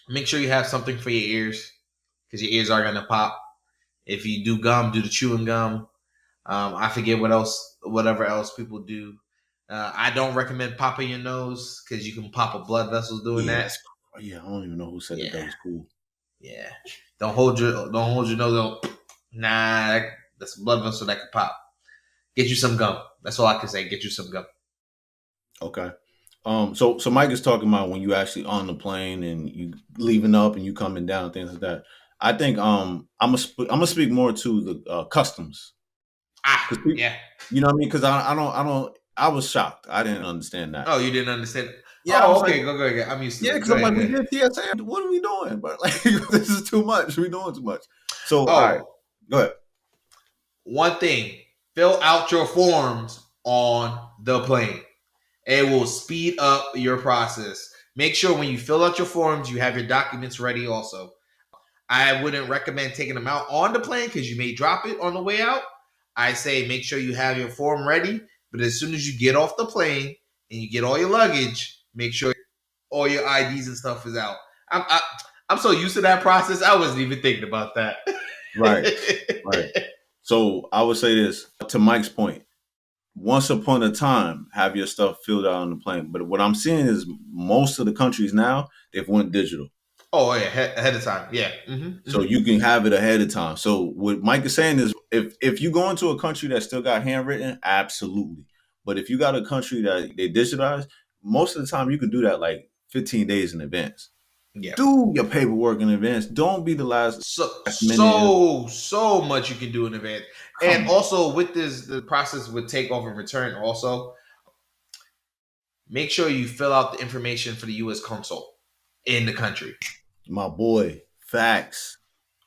[SPEAKER 6] make sure you have something for your ears because your ears are gonna pop. If you do gum, do the chewing gum. I forget whatever else people do. I don't recommend popping your nose because you can pop a blood vessel doing
[SPEAKER 4] Yeah,
[SPEAKER 6] that.
[SPEAKER 4] that's yeah. I don't even know who said that
[SPEAKER 6] Yeah,
[SPEAKER 4] was cool.
[SPEAKER 6] yeah. Don't hold your nose. Nah, that's a blood vessel that could pop. Get you some gum. That's all I can say. Get you some gum.
[SPEAKER 4] Okay. So Mike is talking about when you actually on the plane and you leaving up and you coming down, things like that. I think I'm gonna speak more to the customs because
[SPEAKER 6] Yeah.
[SPEAKER 4] you know what I mean, because I was shocked. I didn't understand that.
[SPEAKER 6] Oh, you didn't understand?
[SPEAKER 4] Yeah, I was
[SPEAKER 6] Oh,
[SPEAKER 4] like,
[SPEAKER 6] okay. Go ahead. I'm used to
[SPEAKER 4] yeah,
[SPEAKER 6] it.
[SPEAKER 4] because
[SPEAKER 6] Go
[SPEAKER 4] I'm like,
[SPEAKER 6] ahead. Go
[SPEAKER 4] we
[SPEAKER 6] ahead.
[SPEAKER 4] did TSA. What are we doing? But like, this is too much. We doing too much. So, all right,
[SPEAKER 6] Oh,
[SPEAKER 4] go ahead.
[SPEAKER 6] one thing: fill out your forms on the plane. It will speed up your process. Make sure when you fill out your forms, you have your documents ready. Also, I wouldn't recommend taking them out on the plane because you may drop it on the way out. I say make sure you have your form ready. But as soon as you get off the plane and you get all your luggage, make sure all your IDs and stuff is out. I'm so used to that process. I wasn't even thinking about that.
[SPEAKER 4] Right, right. So I would say this to Mike's point. Once upon a time, have your stuff filled out on the plane. But what I'm seeing is most of the countries now they've went digital,
[SPEAKER 6] Oh yeah, ahead of time. Yeah.
[SPEAKER 4] so you can have it ahead of time. So what Mike is saying is, if you go into a country that still got handwritten, absolutely. But if you got a country that they digitized, most of the time you can do that like 15 days in advance.
[SPEAKER 6] Yeah.
[SPEAKER 4] Do your paperwork in advance. Don't be the last
[SPEAKER 6] So
[SPEAKER 4] minute.
[SPEAKER 6] so much you can do in advance, and
[SPEAKER 4] Come on,
[SPEAKER 6] also with this, the process with takeoff and return. Also, make sure you fill out the information for the U.S. consul in the country.
[SPEAKER 4] my boy. Facts,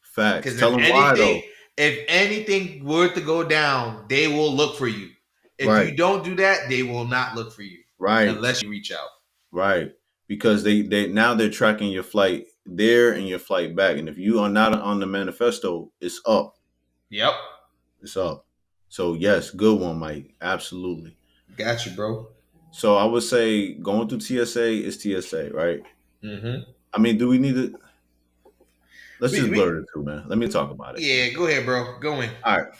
[SPEAKER 4] facts.
[SPEAKER 6] Because
[SPEAKER 4] Tell them why though.
[SPEAKER 6] if anything were to go down, they will look for you. If
[SPEAKER 4] Right,
[SPEAKER 6] you don't do that, they will not look for you
[SPEAKER 4] right.
[SPEAKER 6] unless you reach out.
[SPEAKER 4] Right. Because they now they're tracking your flight there and your flight back. And if you are not on the manifesto, it's up.
[SPEAKER 6] Yep,
[SPEAKER 4] It's up. So yes, good one, Mike. Absolutely.
[SPEAKER 6] got you, bro.
[SPEAKER 4] So I would say going through TSA is TSA, right?
[SPEAKER 6] Mm-hmm.
[SPEAKER 4] I mean, do we need to let's just
[SPEAKER 6] We
[SPEAKER 4] blur the two, man. Let me talk about it.
[SPEAKER 6] yeah, go ahead, bro. Go in.
[SPEAKER 4] All right.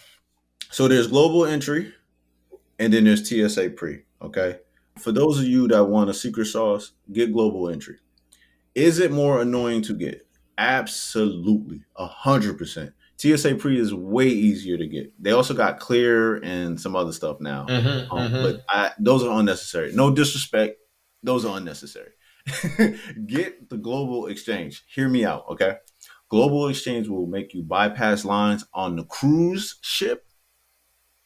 [SPEAKER 4] So there's global entry and then there's TSA pre. Okay. For those of you that want a secret sauce, get global entry. Is it more annoying to get? Absolutely, 100%. TSA pre is way easier to get. They also got clear and some other stuff now,
[SPEAKER 6] Mm-hmm.
[SPEAKER 4] but
[SPEAKER 6] Mm-hmm.
[SPEAKER 4] those are unnecessary. No disrespect, those are unnecessary. Get the global exchange. Hear me out, okay? Global exchange will make you bypass lines on the cruise ship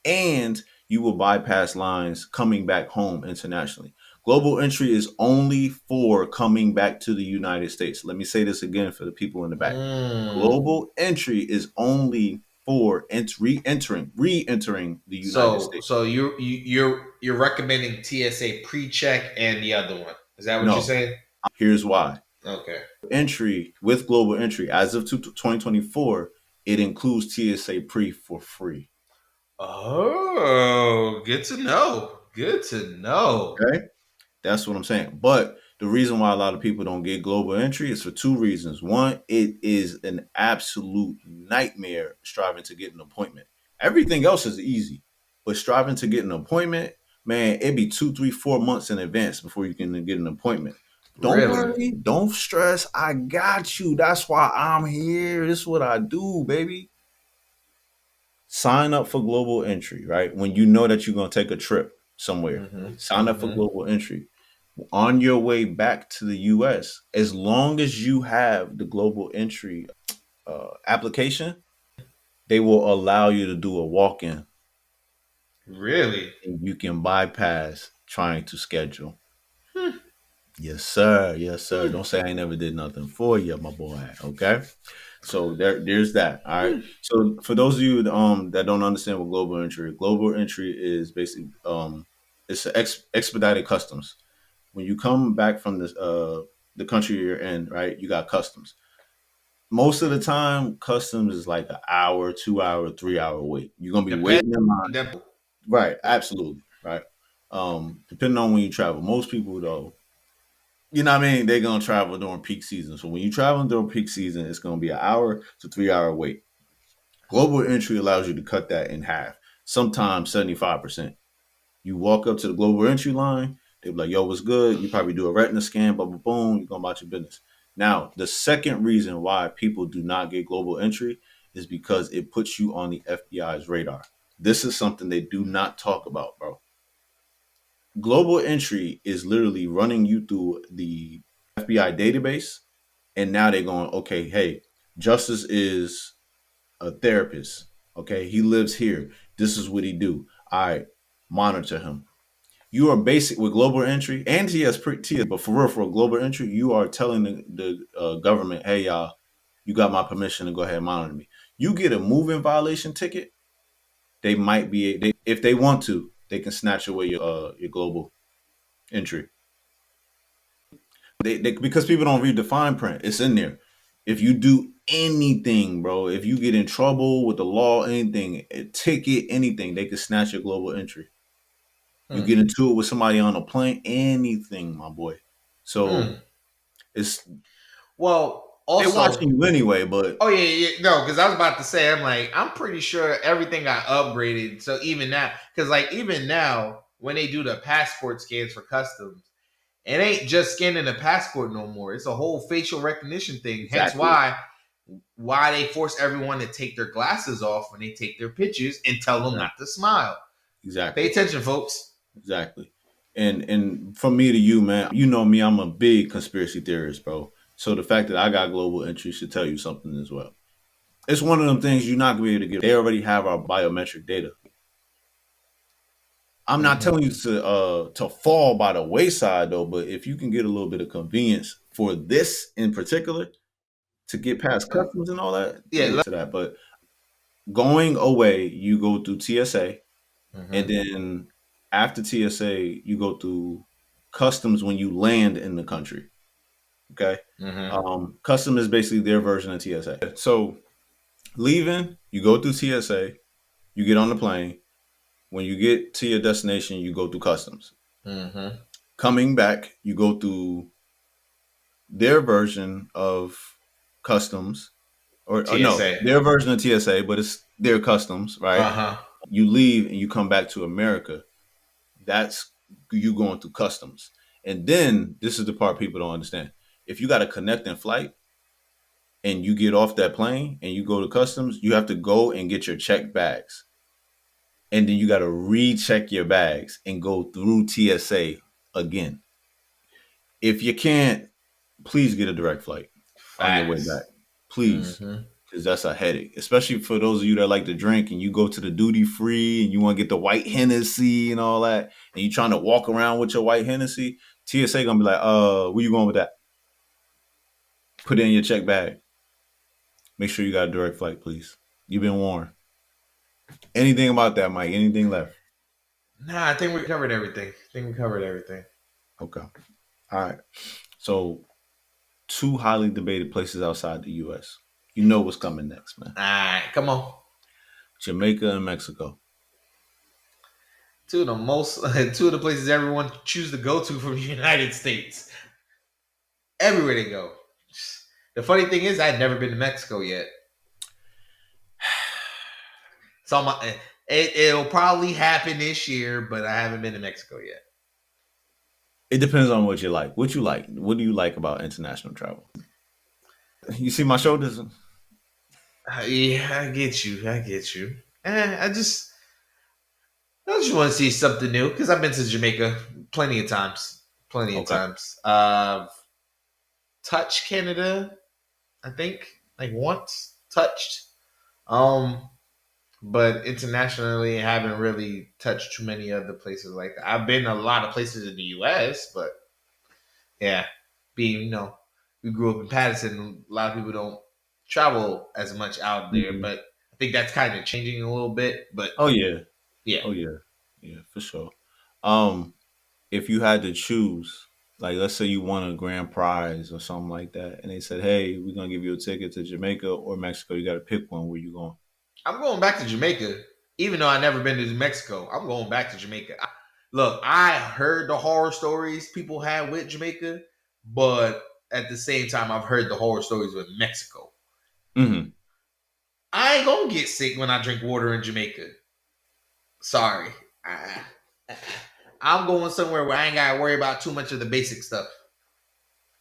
[SPEAKER 4] and you will bypass lines coming back home internationally. Global entry is only for coming back to the United States. Let me say this again for the people in the back.
[SPEAKER 6] Mm.
[SPEAKER 4] Global entry is only for re-entering the United States.
[SPEAKER 6] So you're recommending TSA pre-check and the other one. Is that what you're
[SPEAKER 4] No,
[SPEAKER 6] saying?
[SPEAKER 4] here's why.
[SPEAKER 6] Okay.
[SPEAKER 4] Entry with global entry as of 2024, it includes TSA pre for free.
[SPEAKER 6] Oh, good to know. Good to know.
[SPEAKER 4] Okay? That's what I'm saying. But the reason why a lot of people don't get global entry is for two reasons. One, it is an absolute nightmare striving to get an appointment. Everything else is easy, but striving to get an appointment, man, it'd be 2, 3, 4 months in advance before you can get an appointment. Don't
[SPEAKER 6] Really?
[SPEAKER 4] worry, don't stress. I got you. That's why I'm here. This is what I do, baby. Sign up for global entry, right? When you know that you're going to take a trip somewhere,
[SPEAKER 6] Mm-hmm.
[SPEAKER 4] sign up for
[SPEAKER 6] Mm-hmm.
[SPEAKER 4] global entry on your way back to the US, as long as you have the global entry application, they will allow you to do a walk in
[SPEAKER 6] Really?
[SPEAKER 4] and you can bypass trying to schedule.
[SPEAKER 6] Hmm.
[SPEAKER 4] Yes, sir. Yes, sir. Don't say I ain't never did nothing for you, my boy. Okay. So there's that. All right. So for those of you that don't understand what global entry is basically it's an expedited customs. When you come back from the country you're in, right? You got customs. Most of the time, customs is like an hour, 2 hour, 3 hour wait. You're gonna be
[SPEAKER 6] Depend.
[SPEAKER 4] waiting in line.
[SPEAKER 6] Dep-
[SPEAKER 4] Right, absolutely. Right. Depending on when you travel. Most people though, you know what I mean, they're gonna travel during peak season. So when you travel during peak season, it's gonna be an hour to 3 hour wait. Global entry allows you to cut that in half. sometimes 75%. You walk up to the global entry line, they be like, yo, what's good? You probably do a retina scan, boom, boom, boom, you're going about your business. Now, the second reason why people do not get global entry is because it puts you on the FBI's radar. This is something they do not talk about, bro. Global entry is literally running you through the FBI database. And now they're going, okay, hey, Justice is a therapist. Okay, he lives here. This is what he do. All right, monitor him. You are basic with global entry and TS, but for real, for a global entry, you are telling the government, hey, y'all, you got my permission to go ahead and monitor me. You get a moving violation ticket, they might be, if they want to, they can snatch away your global entry. They because people don't read the fine print. It's in there. If you do anything, bro, if you get in trouble with the law, anything, a ticket, anything, they can snatch your global entry. You get into it with somebody on a plane, anything, my boy. So it's
[SPEAKER 6] Well,
[SPEAKER 4] they're
[SPEAKER 6] also,
[SPEAKER 4] watching you anyway, but
[SPEAKER 6] oh yeah, no, because I was about to say, I'm pretty sure everything got upgraded. So even now, because even now, when they do the passport scans for customs, it ain't just scanning the passport no more. It's a whole facial recognition thing.
[SPEAKER 4] exactly.
[SPEAKER 6] Hence why they force everyone to take their glasses off when they take their pictures and tell them not to smile.
[SPEAKER 4] Exactly.
[SPEAKER 6] Pay attention, folks.
[SPEAKER 4] Exactly. And from me to you, man, you know me, I'm a big conspiracy theorist, bro. So the fact that I got global entry should tell you something as well. It's one of them things you're not gonna be able to get. They already have our biometric data. I'm not telling you to fall by the wayside though, but if you can get a little bit of convenience for this in particular to get past customs and all that,
[SPEAKER 6] Yeah.
[SPEAKER 4] to that. But going away, you go through TSA, and then after TSA, you go through customs when you land in the country. Okay, custom is basically their version of TSA. So leaving, you go through TSA, you get on the plane. When you get to your destination, you go through customs. Coming back, you go through their version of customs, or no, their version of TSA, but it's their customs, right? You leave and you come back to America. That's you going through customs. And then this is the part people don't understand. If you got a connecting flight and you get off that plane and you go to customs, you have to go and get your checked bags. And then you got to recheck your bags and go through TSA again. If you can't, please get a direct flight on your way back. Please. Because that's a headache. Especially for those of you that like to drink and you go to the duty free and you want to get the white Hennessy and all that, and you're trying to walk around with your white Hennessy, TSA gonna be like, where you going with that? Put it in your check bag. Make sure you got a direct flight, please. You've been warned. Anything about that, Mike? Anything left?
[SPEAKER 6] Nah, I think we covered everything.
[SPEAKER 4] Okay. All right. So, two highly debated places outside the U.S. You know what's coming next, man.
[SPEAKER 6] All right, come on.
[SPEAKER 4] Jamaica and Mexico.
[SPEAKER 6] Two of the places everyone chooses to go to from the United States. Everywhere they go. The funny thing is, I've never been to Mexico yet. So it'll probably happen this year, but I haven't been to Mexico yet.
[SPEAKER 4] It depends on what you like. What you like? What do you like about international travel? You see my shoulders?
[SPEAKER 6] Yeah, I get you. I just want to see something new because I've been to Jamaica plenty of times. Touched Canada, I think, once touched. But internationally, I haven't really touched too many other places like that. I've been a lot of places in the U.S., but yeah, we grew up in Patterson. A lot of people don't travel as much out there, but I think that's kind of changing a little bit. But
[SPEAKER 4] oh yeah,
[SPEAKER 6] yeah,
[SPEAKER 4] for sure. If you had to choose, like let's say you won a grand prize or something like that, and they said, "Hey, we're gonna give you a ticket to Jamaica or Mexico. You got to pick one. Where you going?"
[SPEAKER 6] I'm going back to Jamaica, even though I never been to Mexico. I'm going back to Jamaica. Look, I heard the horror stories people had with Jamaica, but at the same time, I've heard the horror stories with Mexico. I ain't gonna get sick when I drink water in Jamaica. Sorry. I, I'm going somewhere where I ain't gotta worry about too much of the basic stuff.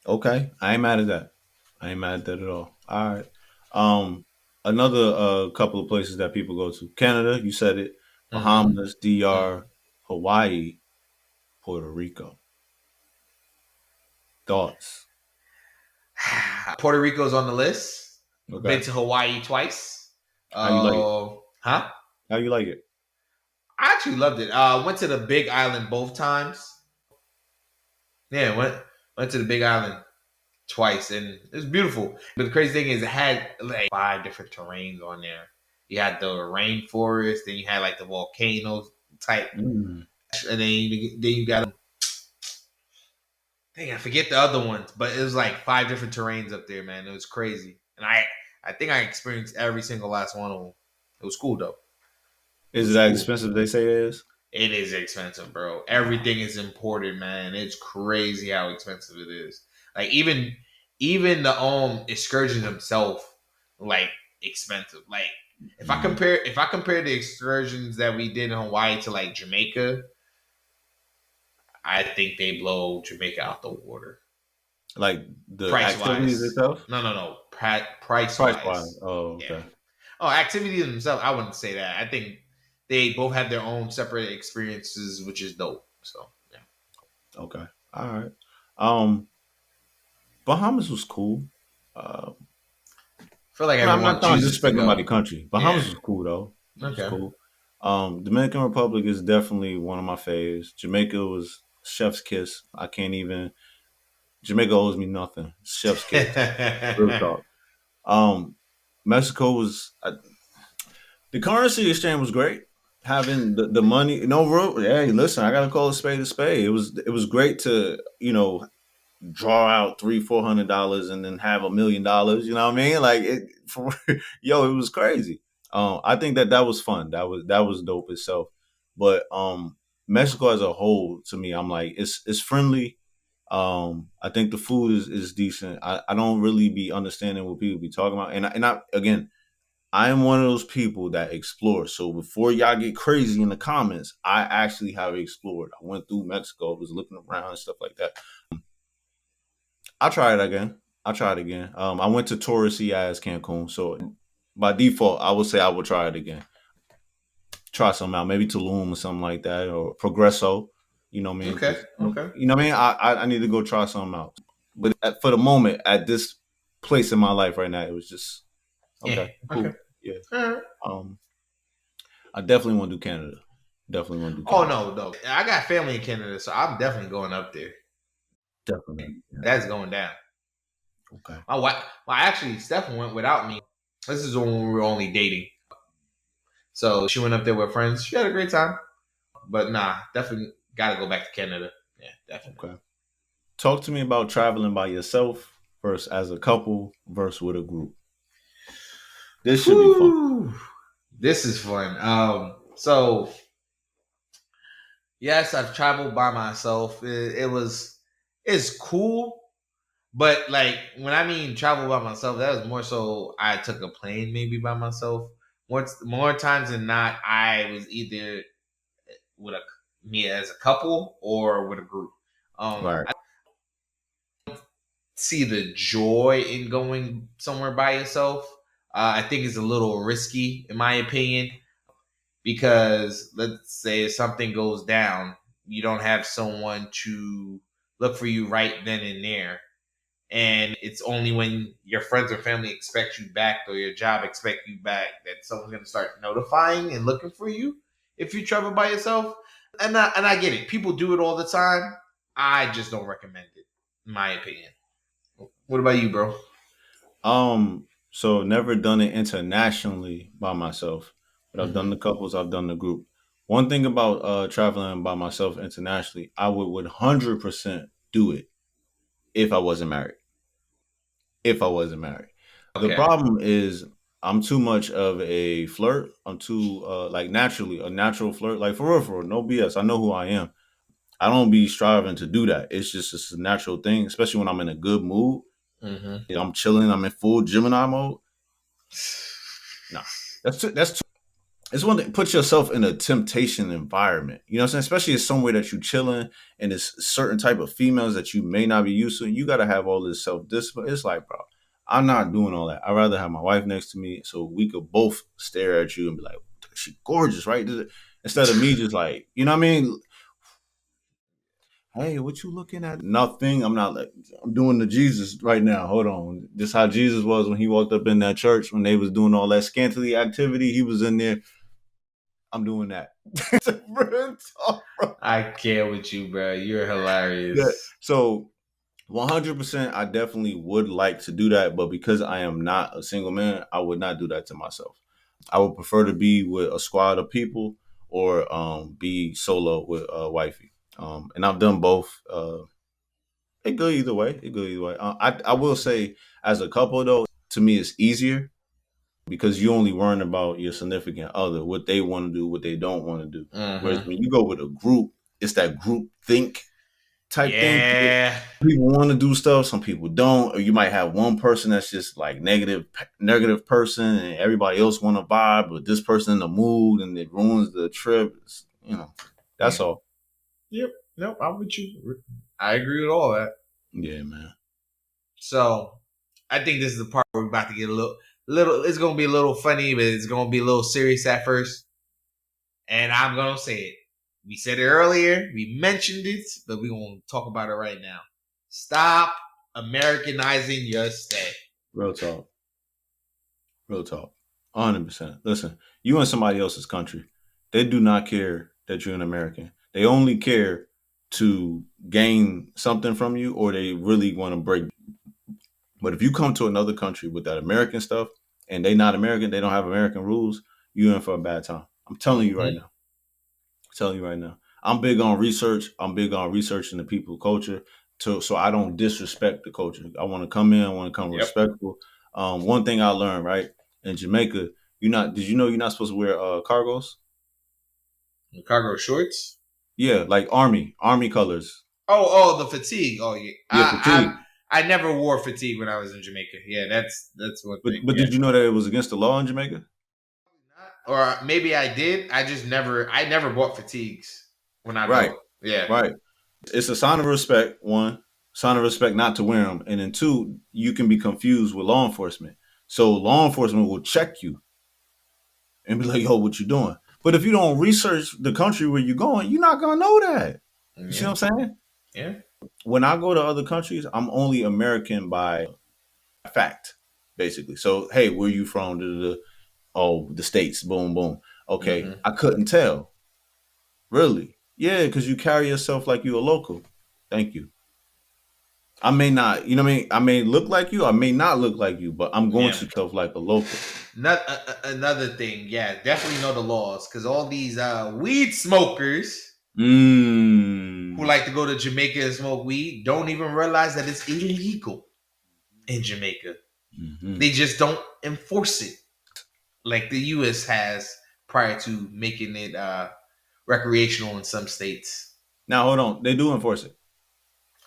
[SPEAKER 4] Okay, I ain't mad at that. I ain't mad at that at all. All right. Another couple of places that people go to: Canada, you said it, Bahamas, DR, Hawaii, Puerto Rico. Thoughts?
[SPEAKER 6] Puerto Rico's on the list.
[SPEAKER 4] Okay.
[SPEAKER 6] Been to Hawaii twice.
[SPEAKER 4] How you like it?
[SPEAKER 6] Huh?
[SPEAKER 4] How you like it?
[SPEAKER 6] I actually loved it. Went to the Big Island both times. Yeah, went to the Big Island twice, and it was beautiful. But the crazy thing is, it had like 5 different terrains on there. You had the rainforest, then you had like the volcano type, and then you got. Dang, I forget the other ones, but it was like 5 different terrains up there, man. It was crazy, and I think I experienced every single last one of them. It was cool though.
[SPEAKER 4] Is it as expensive as they say it is?
[SPEAKER 6] It is expensive, bro. Everything is imported, man. It's crazy how expensive it is. Like even the excursion himself, like expensive. Like if I compare the excursions that we did in Hawaii to like Jamaica, I think they blow Jamaica out the water.
[SPEAKER 4] Like the
[SPEAKER 6] Price
[SPEAKER 4] activities
[SPEAKER 6] wise.
[SPEAKER 4] itself?
[SPEAKER 6] No. Price
[SPEAKER 4] wise.
[SPEAKER 6] wise.
[SPEAKER 4] Oh, okay.
[SPEAKER 6] Yeah. Oh, activities themselves, I wouldn't say that. I think they both have their own separate experiences, which is dope. So yeah.
[SPEAKER 4] Okay. All right. Bahamas was cool.
[SPEAKER 6] I feel like
[SPEAKER 4] I'm
[SPEAKER 6] everyone
[SPEAKER 4] not trying to
[SPEAKER 6] chooses
[SPEAKER 4] disrespect
[SPEAKER 6] to go.
[SPEAKER 4] nobody country. Bahamas
[SPEAKER 6] Yeah.
[SPEAKER 4] was cool though. It was
[SPEAKER 6] Okay.
[SPEAKER 4] cool. Dominican Republic is definitely one of my faves. Jamaica was chef's kiss. I can't even. Jamaica owes me nothing. Chef's kiss. Real talk. Mexico was the currency exchange was great. Having the money, no real. Hey, listen, I gotta call a spade a spade. It was great to draw out $300-400 and then have $1,000,000. You know what I mean? Like it, it was crazy. I think that was fun. That was dope itself. But Mexico as a whole, to me, I'm like it's friendly. I think the food is decent. I don't really be understanding what people be talking about, and I again. I am one of those people that explore. So before y'all get crazy in the comments, I actually have explored. I went through Mexico, was looking around and stuff like that. I'll try it again. I went to touristy as Cancun, so by default, I would say I would try it again. Try something out, maybe Tulum or something like that, or Progreso. You know what I mean?
[SPEAKER 6] Okay.
[SPEAKER 4] You know what I mean? I need to go try something out. But for the moment, at this place in my life right now, it was just okay, cool.
[SPEAKER 6] Okay.
[SPEAKER 4] Yeah.
[SPEAKER 6] All right.
[SPEAKER 4] I definitely want to do Canada.
[SPEAKER 6] Oh no. I got family in Canada, so I'm definitely going up there.
[SPEAKER 4] Definitely. Yeah.
[SPEAKER 6] That's going down.
[SPEAKER 4] Okay.
[SPEAKER 6] My wife, actually, Steph went without me. This is when we were only dating. So she went up there with friends. She had a great time. But nah, definitely got to go back to Canada. Yeah, definitely.
[SPEAKER 4] Okay. Talk to me about traveling by yourself versus as a couple versus with a group. This should be fun.
[SPEAKER 6] This is fun. So yes, I've traveled by myself. It's cool, but like when I mean travel by myself, that was more so I took a plane maybe by myself. More times than not, I was either with me as a couple or with a group.
[SPEAKER 4] Right.
[SPEAKER 6] I see the joy in going somewhere by yourself. I think it's a little risky, in my opinion, because let's say if something goes down, you don't have someone to look for you right then and there. And it's only when your friends or family expect you back or your job expect you back that someone's going to start notifying and looking for you if you travel by yourself. And I get it. People do it all the time. I just don't recommend it, in my opinion. What about you, bro?
[SPEAKER 4] So never done it internationally by myself, but I've done the couples, I've done the group. One thing about traveling by myself internationally, I would 100% do it if I wasn't married.
[SPEAKER 6] Okay.
[SPEAKER 4] The problem is I'm too much of a flirt. I'm too like naturally a natural flirt. Like for real, no BS. I know who I am. I don't be striving to do that. It's a natural thing, especially when I'm in a good mood. I'm chilling. I'm in full Gemini mode. Nah, that's too. it's one thing, put yourself in a temptation environment. You know what I'm saying? Especially it's somewhere that you chilling and it's certain type of females that you may not be used to. You gotta have all this self-discipline. It's like, bro, I'm not doing all that. I'd rather have my wife next to me so we could both stare at you and be like, she gorgeous, right? Instead of me just like, you know what I mean? Hey, what you looking at? Nothing. I'm not like I'm doing the Jesus right now. Hold on. This how Jesus was when he walked up in that church when they was doing all that scantily activity. He was in there. I'm doing that. Real talk, bro.
[SPEAKER 6] I can't with you, bro. You're hilarious.
[SPEAKER 4] Yeah. So 100%, I definitely would like to do that, but because I am not a single man, I would not do that to myself. I would prefer to be with a squad of people or be solo with wifey. And I've done both. It go either way. It go either way. I will say, as a couple though, to me it's easier because you only worrying about your significant other, what they want to do, what they don't want to do. Whereas when you go with a group, it's that group think type thing.
[SPEAKER 6] Yeah.
[SPEAKER 4] People want to do stuff, some people don't, or you might have one person that's just like negative person, and everybody else want to vibe, but this person in the mood, and it ruins the trip. That's all.
[SPEAKER 6] Yep. Nope. I'm with you. I agree with all that.
[SPEAKER 4] Yeah, man.
[SPEAKER 6] So I think this is the part where we're about to get a little. It's gonna be a little funny, but it's gonna be a little serious at first. And I'm gonna say it. We said it earlier. We mentioned it, but we're gonna talk about it right now. Stop Americanizing your state.
[SPEAKER 4] Real talk. Real talk. 100%. Listen, you in somebody else's country. They do not care that you're an American. They only care to gain something from you, or they really want to break. But if you come to another country with that American stuff and they not American, they don't have American rules, you're in for a bad time. I'm telling you right now. I'm telling you right now. I'm big on research. I'm big on researching the people culture so I don't disrespect the culture. I want to come in, I want to come respectful. One thing I learned, right? In Jamaica, did you know you're not supposed to wear cargos?
[SPEAKER 6] Cargo shorts?
[SPEAKER 4] Yeah, like army colors.
[SPEAKER 6] Oh, the fatigue. Oh, yeah.
[SPEAKER 4] Yeah, fatigue.
[SPEAKER 6] I never wore fatigue when I was in Jamaica. Yeah, that's one thing.
[SPEAKER 4] But did you know that it was against the law in Jamaica?
[SPEAKER 6] Or maybe I did. I never bought fatigues when I
[SPEAKER 4] Right.
[SPEAKER 6] go. Yeah.
[SPEAKER 4] Right. It's a sign of respect, one, sign of respect not to wear them. And then two, you can be confused with law enforcement. So law enforcement will check you and be like, yo, what you doing? But if you don't research the country where you're going, you're not going to know that. You see what I'm saying?
[SPEAKER 6] Yeah.
[SPEAKER 4] When I go to other countries, I'm only American by fact, basically. So, hey, where you from? The States, boom, boom. Okay, I couldn't tell. Really? Yeah, because you carry yourself like you're a local. Thank you. I may not, you know what I mean? I may look like you, I may not look like you, but I'm going to yourself like a local.
[SPEAKER 6] Another thing, yeah, definitely know the laws, because all these weed smokers
[SPEAKER 4] who
[SPEAKER 6] like to go to Jamaica and smoke weed don't even realize that it's illegal in Jamaica. They just don't enforce it like the U.S. has prior to making it recreational in some states.
[SPEAKER 4] Now, hold on. They do enforce it.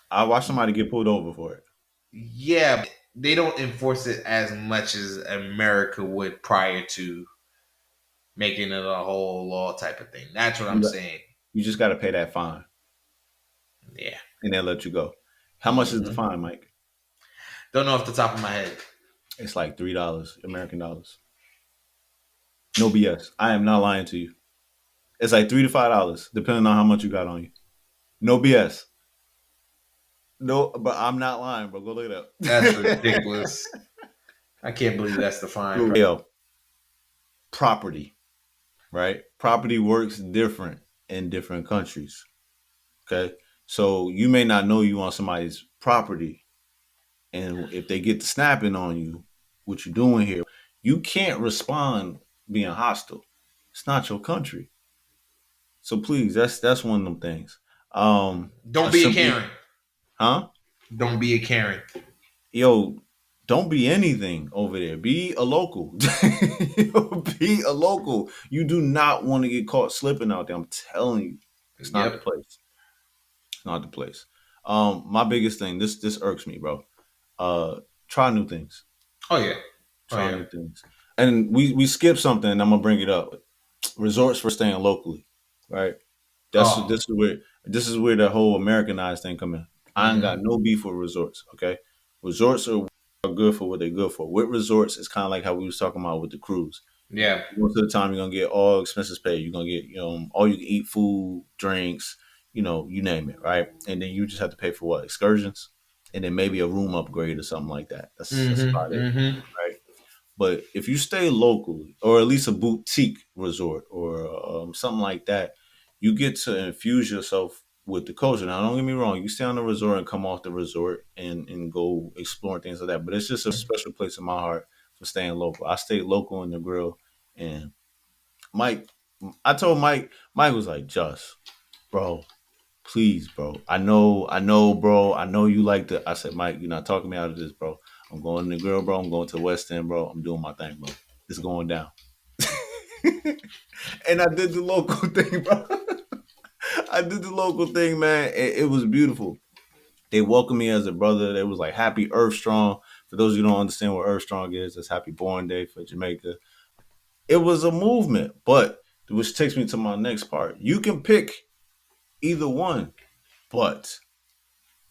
[SPEAKER 4] I watched somebody get pulled over for it.
[SPEAKER 6] Yeah, but they don't enforce it as much as America would prior to making it a whole law type of thing. That's what I'm saying.
[SPEAKER 4] You just got to pay that fine.
[SPEAKER 6] Yeah.
[SPEAKER 4] And they'll let you go. How much is the fine, Mike?
[SPEAKER 6] Don't know off the top of my head.
[SPEAKER 4] It's like $3 American dollars. No BS. I am not lying to you. It's like $3 to $5, depending on how much you got on you. No BS. No, but I'm not lying, bro. Go look it up.
[SPEAKER 6] That's ridiculous. I can't believe that's the fine.
[SPEAKER 4] Yo, property, right? Property works different in different countries. Okay, so you may not know you on somebody's property, and if they get to snapping on you, what you doing here? You can't respond being hostile. It's not your country. So please, that's one of them things.
[SPEAKER 6] Don't be a Karen.
[SPEAKER 4] Huh?
[SPEAKER 6] Don't be a Karen.
[SPEAKER 4] Yo, don't be anything over there. Be a local. Be a local. You do not want to get caught slipping out there. I'm telling you. It's not the place. It's not the place. My biggest thing, this irks me, bro. Try new things.
[SPEAKER 6] Oh yeah.
[SPEAKER 4] Try new things. And we skipped something and I'm gonna bring it up. resorts for staying locally, right? That's
[SPEAKER 6] Oh.
[SPEAKER 4] this is where the whole Americanized thing come in. I ain't got
[SPEAKER 6] Mm-hmm.
[SPEAKER 4] no beef with resorts. Okay, resorts are good for what they're good for. With resorts, it's kind of like how we was talking about with the cruise.
[SPEAKER 6] Yeah.
[SPEAKER 4] Most of the time, you're gonna get all expenses paid. You're gonna get all you can eat, food, drinks, you name it, right? And then you just have to pay for what excursions, and then maybe a room upgrade or something like that. That's
[SPEAKER 6] Mm-hmm.
[SPEAKER 4] about it,
[SPEAKER 6] Mm-hmm.
[SPEAKER 4] right? But if you stay locally, or at least a boutique resort, or something like that, you get to infuse yourself with the culture. Now, don't get me wrong, you stay on the resort and come off the resort and go exploring things like that. But it's just a special place in my heart for staying local. I stayed local in the grill, and Mike, I told Mike was like, just, bro, please, bro. I know, bro. I know you like the. I said, Mike, you're not talking me out of this, bro. I'm going in the grill, bro. I'm going to the West End, bro. I'm doing my thing, bro. It's going down. And I did the local thing, bro. I did the local thing, man. It was beautiful. They welcomed me as a brother. They was like Happy Earth Strong. For those of you who don't understand what Earth Strong is, it's Happy Born Day for Jamaica. It was a movement, but which takes me to my next part. You can pick either one, but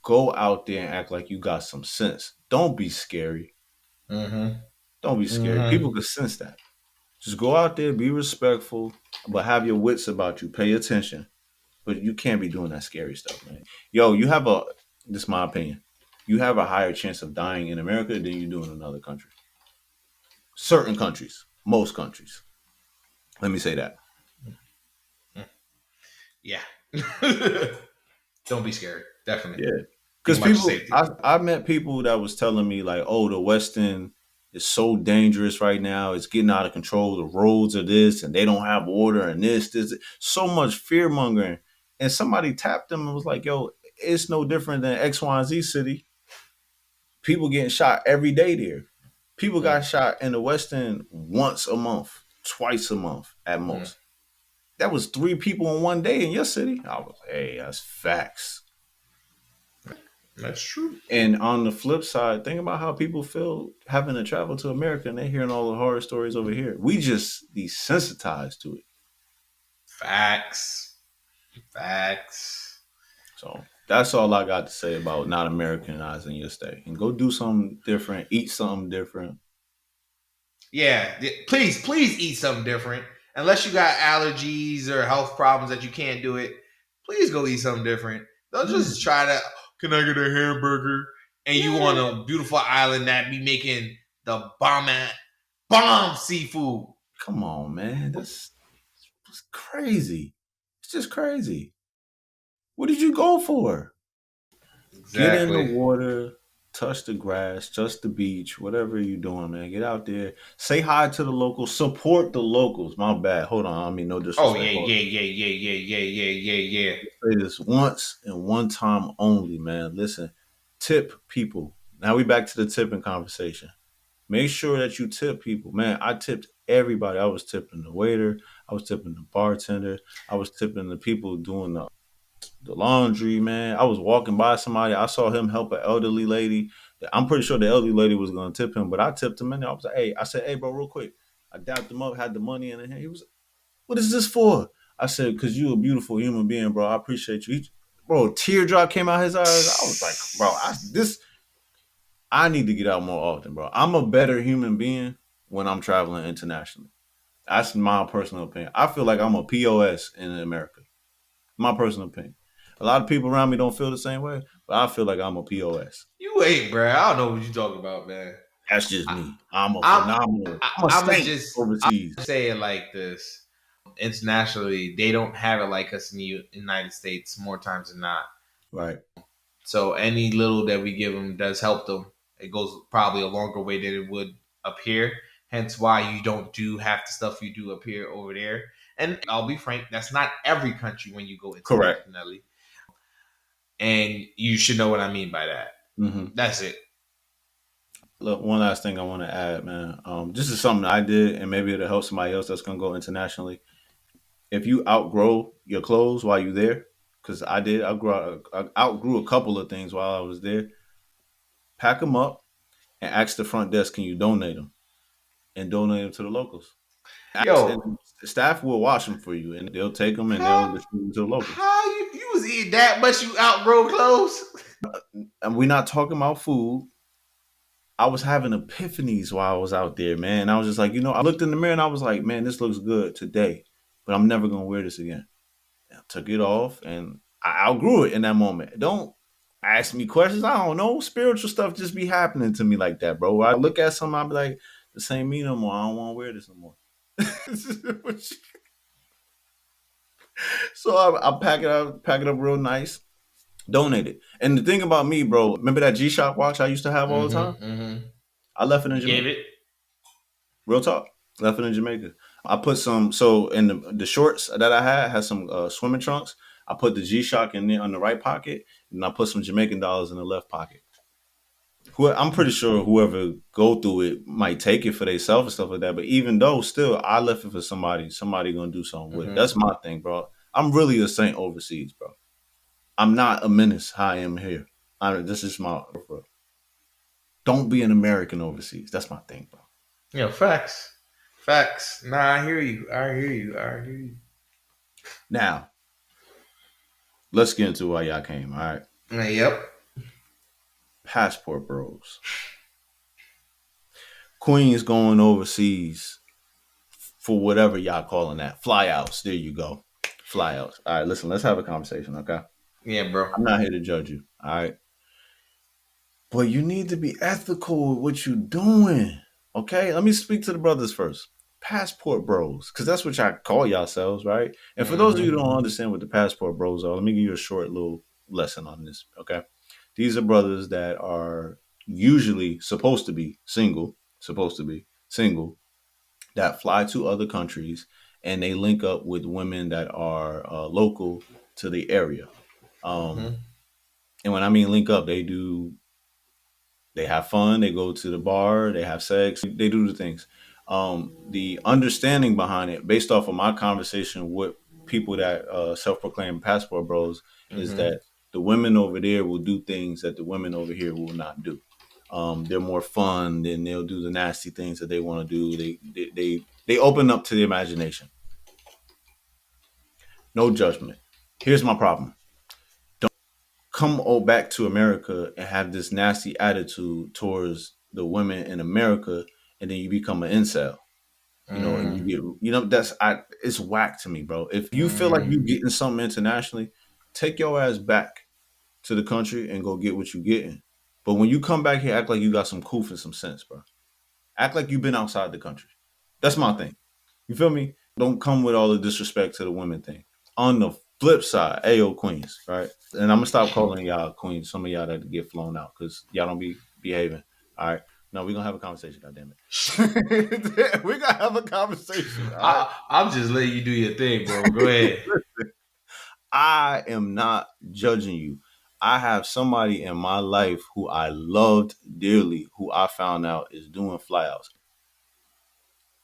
[SPEAKER 4] go out there and act like you got some sense. Don't be scary.
[SPEAKER 6] Mm-hmm.
[SPEAKER 4] Don't be scary.
[SPEAKER 6] Mm-hmm.
[SPEAKER 4] People can sense that. Just go out there, be respectful, but have your wits about you. Pay attention. But you can't be doing that scary stuff, man. Yo, this is my opinion. You have a higher chance of dying in America than you do in another country. Certain countries, most countries. Let me say that.
[SPEAKER 6] Yeah. Don't be scared. Definitely.
[SPEAKER 4] Yeah.
[SPEAKER 6] Think
[SPEAKER 4] Because
[SPEAKER 6] about your
[SPEAKER 4] people,
[SPEAKER 6] safety.
[SPEAKER 4] I met people that was telling me like, oh, the West End is so dangerous right now. It's getting out of control. The roads are this, and they don't have order, and this. So much fear mongering. And somebody tapped them and was like, yo, it's no different than X, Y, and Z city. People getting shot every day there. People got
[SPEAKER 6] Mm.
[SPEAKER 4] shot in the West End once a month, twice a month at
[SPEAKER 6] Mm.
[SPEAKER 4] most. That was 3 people in one day in your city. I was like, hey, that's facts.
[SPEAKER 6] That's true.
[SPEAKER 4] And on the flip side, think about how people feel having to travel to America and they're hearing all the horror stories over here. We just desensitized to it.
[SPEAKER 6] Facts. Facts.
[SPEAKER 4] So that's all I got to say about not Americanizing your stay. And go do something different, eat something different.
[SPEAKER 6] Yeah. Please eat something different. Unless you got allergies or health problems that you can't do it, please go eat something different. Don't just try to, can I get a hamburger? And you on a beautiful island that be making the bomb seafood.
[SPEAKER 4] Come on, man. That's crazy. It's just crazy. What did you go for? Get in the
[SPEAKER 6] Exactly.
[SPEAKER 4] water, touch the grass, touch the beach, whatever you're doing, man. Get out there. Say hi to the locals. Support the locals. My bad. Hold on. I mean, no
[SPEAKER 6] Oh yeah,
[SPEAKER 4] disrespect. Hold on.
[SPEAKER 6] yeah, yeah, yeah, yeah, yeah, yeah, yeah, yeah.
[SPEAKER 4] Say this once and one time only, man. Listen, tip people. Now we back to the tipping conversation. Make sure that you tip people. Man, I tipped everybody. I was tipping the waiter. I was tipping the bartender. I was tipping the people doing the laundry, man. I was walking by somebody. I saw him help an elderly lady. I'm pretty sure the elderly lady was going to tip him, but I tipped him in there. I was like, hey, I said, hey, bro, real quick. I dapped him up, had the money in his hand. He was, what is this for? I said, because you a beautiful human being, bro. I appreciate you. Bro, a teardrop came out his eyes. I was like, bro, I need to get out more often, bro. I'm a better human being when I'm traveling internationally. That's my personal opinion. I feel like I'm a POS in America. My personal opinion. A lot of people around me don't feel the same way, but I feel like I'm a POS.
[SPEAKER 6] You ain't, bro. I don't know what you talking about, man.
[SPEAKER 4] That's just me. I'm a
[SPEAKER 6] I'm
[SPEAKER 4] phenomenal. I'm a
[SPEAKER 6] I'm
[SPEAKER 4] saint
[SPEAKER 6] I'm
[SPEAKER 4] overseas.
[SPEAKER 6] say it like this. Internationally, they don't have it like us in the United States more times than not.
[SPEAKER 4] Right.
[SPEAKER 6] So any little that we give them does help them. It goes probably a longer way than it would up here. Hence why you don't do half the stuff you do up here over there. And I'll be frank, that's not every country when you go
[SPEAKER 4] Correct.
[SPEAKER 6] internationally. And you should know what I mean by that.
[SPEAKER 4] Mm-hmm.
[SPEAKER 6] That's it.
[SPEAKER 4] Look, one last thing I want to add, man. This is something I did, and maybe it'll help somebody else that's gonna go internationally. If you outgrow your clothes while you're there, because I did, I outgrew a couple of things while I was there. Pack them up and ask the front desk, can you donate them? And donate them to the locals.
[SPEAKER 6] Yo,
[SPEAKER 4] And the staff will wash them for you, and they'll take them and they'll
[SPEAKER 6] how
[SPEAKER 4] distribute them to the locals.
[SPEAKER 6] how you was eating that much? You outgrow clothes?
[SPEAKER 4] And we're not talking about food. I was having epiphanies while I was out there, man. I was just like, I looked in the mirror and I was like, man, this looks good today, but I'm never gonna wear this again. I took it off and I outgrew it in that moment. Don't ask me questions. I don't know. Spiritual stuff just be happening to me like that, bro. I look at something, I'll be like, this ain't me no more. I don't want to wear this no more. So I pack it up real nice, donate it. And the thing about me, bro, remember that G-Shock watch I used to have all the time? I left it in
[SPEAKER 6] You gave
[SPEAKER 4] Jamaica.
[SPEAKER 6] it?
[SPEAKER 4] Real talk. Left it in Jamaica. I put some, so in the shorts that I had some swimming trunks. I put the G-Shock in there on the right pocket, and I put some Jamaican dollars in the left pocket. I'm pretty sure whoever go through it might take it for themselves and stuff like that. But even though, still, I left it for somebody. Somebody gonna do something with it. That's my thing, bro. I'm really a saint overseas, bro. I'm not a menace. How I am here. This is my. Bro. Don't be an American overseas. That's my thing, bro.
[SPEAKER 6] Yo, facts. Facts. Nah, I hear you.
[SPEAKER 4] Now, let's get into why y'all came. All right.
[SPEAKER 6] Yep.
[SPEAKER 4] Passport bros. Queens going overseas for whatever y'all calling that. Flyouts. There you go. Flyouts. All right, listen, let's have a conversation, okay?
[SPEAKER 6] Yeah, bro.
[SPEAKER 4] I'm not here to judge you, all right? But you need to be ethical with what you're doing, okay? Let me speak to the brothers first. Passport bros, because that's what y'all call yourselves, right? And for those of you who don't understand what the passport bros are, let me give you a short little lesson on this, okay? These are brothers that are usually supposed to be single, that fly to other countries and they link up with women that are local to the area. And when I mean link up, they have fun, they go to the bar, they have sex, they do the things. The understanding behind it, based off of my conversation with people that self-proclaimed passport bros, is that the women over there will do things that the women over here will not do. They're more fun, and they'll do the nasty things that they want to do. They open up to the imagination. No judgment. Here's my problem. Don't come back to America and have this nasty attitude towards the women in America, and then you become an incel. And you get, it's whack to me, bro. If you feel like you're getting something internationally, take your ass back to the country and go get what you're getting. But when you come back here, act like you got some coof and some sense, bro. Act like you've been outside the country. That's my thing. You feel me? Don't come with all the disrespect to the women thing. On the flip side, Ayo Queens, right? And I'm gonna stop calling y'all Queens. Some of y'all that get flown out because y'all don't be behaving. All right. No, we're gonna have a conversation, goddammit. We're gonna have a conversation. All right?
[SPEAKER 6] I'm just letting you do your thing, bro. Go ahead.
[SPEAKER 4] I am not judging you. I have somebody in my life who I loved dearly, who I found out is doing flyouts.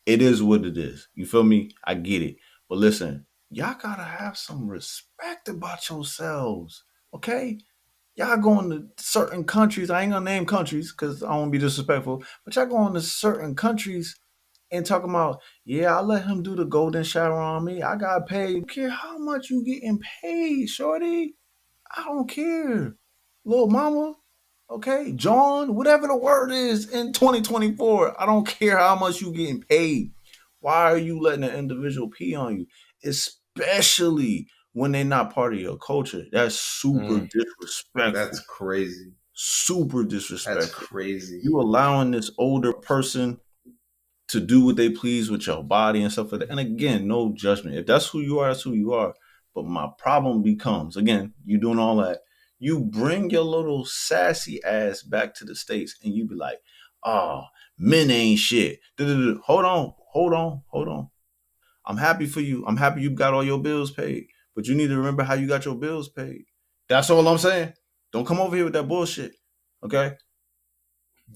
[SPEAKER 4] It is what it is. You feel me? I get it. But listen, y'all gotta have some respect about yourselves. Okay? Y'all going to certain countries. I ain't gonna name countries because I don't wanna be disrespectful, but y'all going to certain countries and talking about, yeah, I let him do the golden shower on me. I got paid. I don't care how much you getting paid, shorty. I don't care. Little mama, okay, John, whatever the word is in 2024, I don't care how much you getting paid. Why are you letting an individual pee on you? Especially when they're not part of your culture. That's super disrespectful.
[SPEAKER 6] That's crazy.
[SPEAKER 4] Super disrespectful.
[SPEAKER 6] That's crazy.
[SPEAKER 4] You allowing this older person to do what they please with your body and stuff like that. And again, no judgment. If that's who you are, that's who you are. But my problem becomes, again, you doing all that. You bring your little sassy ass back to the States and you be like, oh, men ain't shit. Hold on. I'm happy for you. I'm happy you got all your bills paid. But you need to remember how you got your bills paid. That's all I'm saying. Don't come over here with that bullshit. Okay?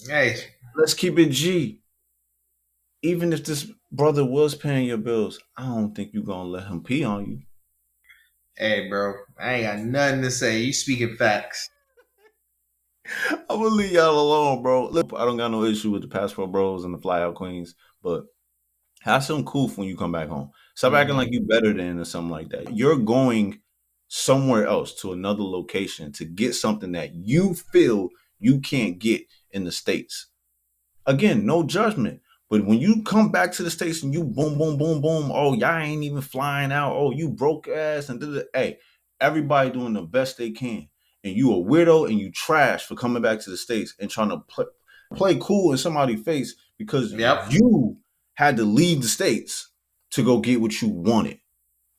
[SPEAKER 6] Hey.
[SPEAKER 4] Let's keep it G. Even if this brother was paying your bills, I don't think you're going to let him pee on you.
[SPEAKER 6] Hey, bro. I ain't got nothing to say. You speaking facts.
[SPEAKER 4] I'm going to leave y'all alone, bro. Look, I don't got no issue with the passport bros and the flyout queens, but Have some coof when you come back home. Stop acting like you better than or something like that. You're going somewhere else to another location to get something that you feel you can't get in the States. Again, no judgment. But when you come back to the States and you boom, boom, boom, boom, oh, y'all ain't even flying out. Oh, you broke ass and hey, everybody doing the best they can. And you a weirdo and you trash for coming back to the States and trying to play cool in somebody's face because you had to leave the States to go get what you wanted.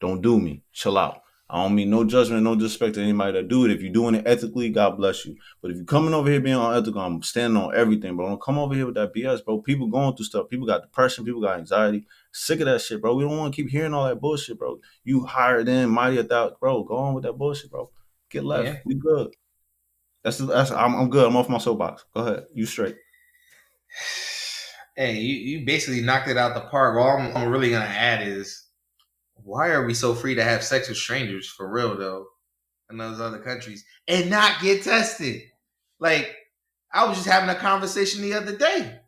[SPEAKER 4] Don't do me. Chill out. I don't mean no judgment, no disrespect to anybody that do it. If you're doing it ethically, God bless you. But if you're coming over here being unethical, I'm standing on everything, bro. Don't come over here with that BS, bro. People going through stuff. People got depression. People got anxiety. Sick of that shit, bro. We don't want to keep hearing all that bullshit, bro. You hired in, mighty without, bro. Go on with that bullshit, bro. Get left.
[SPEAKER 6] Yeah.
[SPEAKER 4] We good. I'm good. I'm off my soapbox. Go ahead. You straight.
[SPEAKER 6] Hey, you basically knocked it out the park. All I'm really gonna add is, why are we so free to have sex with strangers for real though in those other countries and not get tested? Like, I was just having a conversation the other day.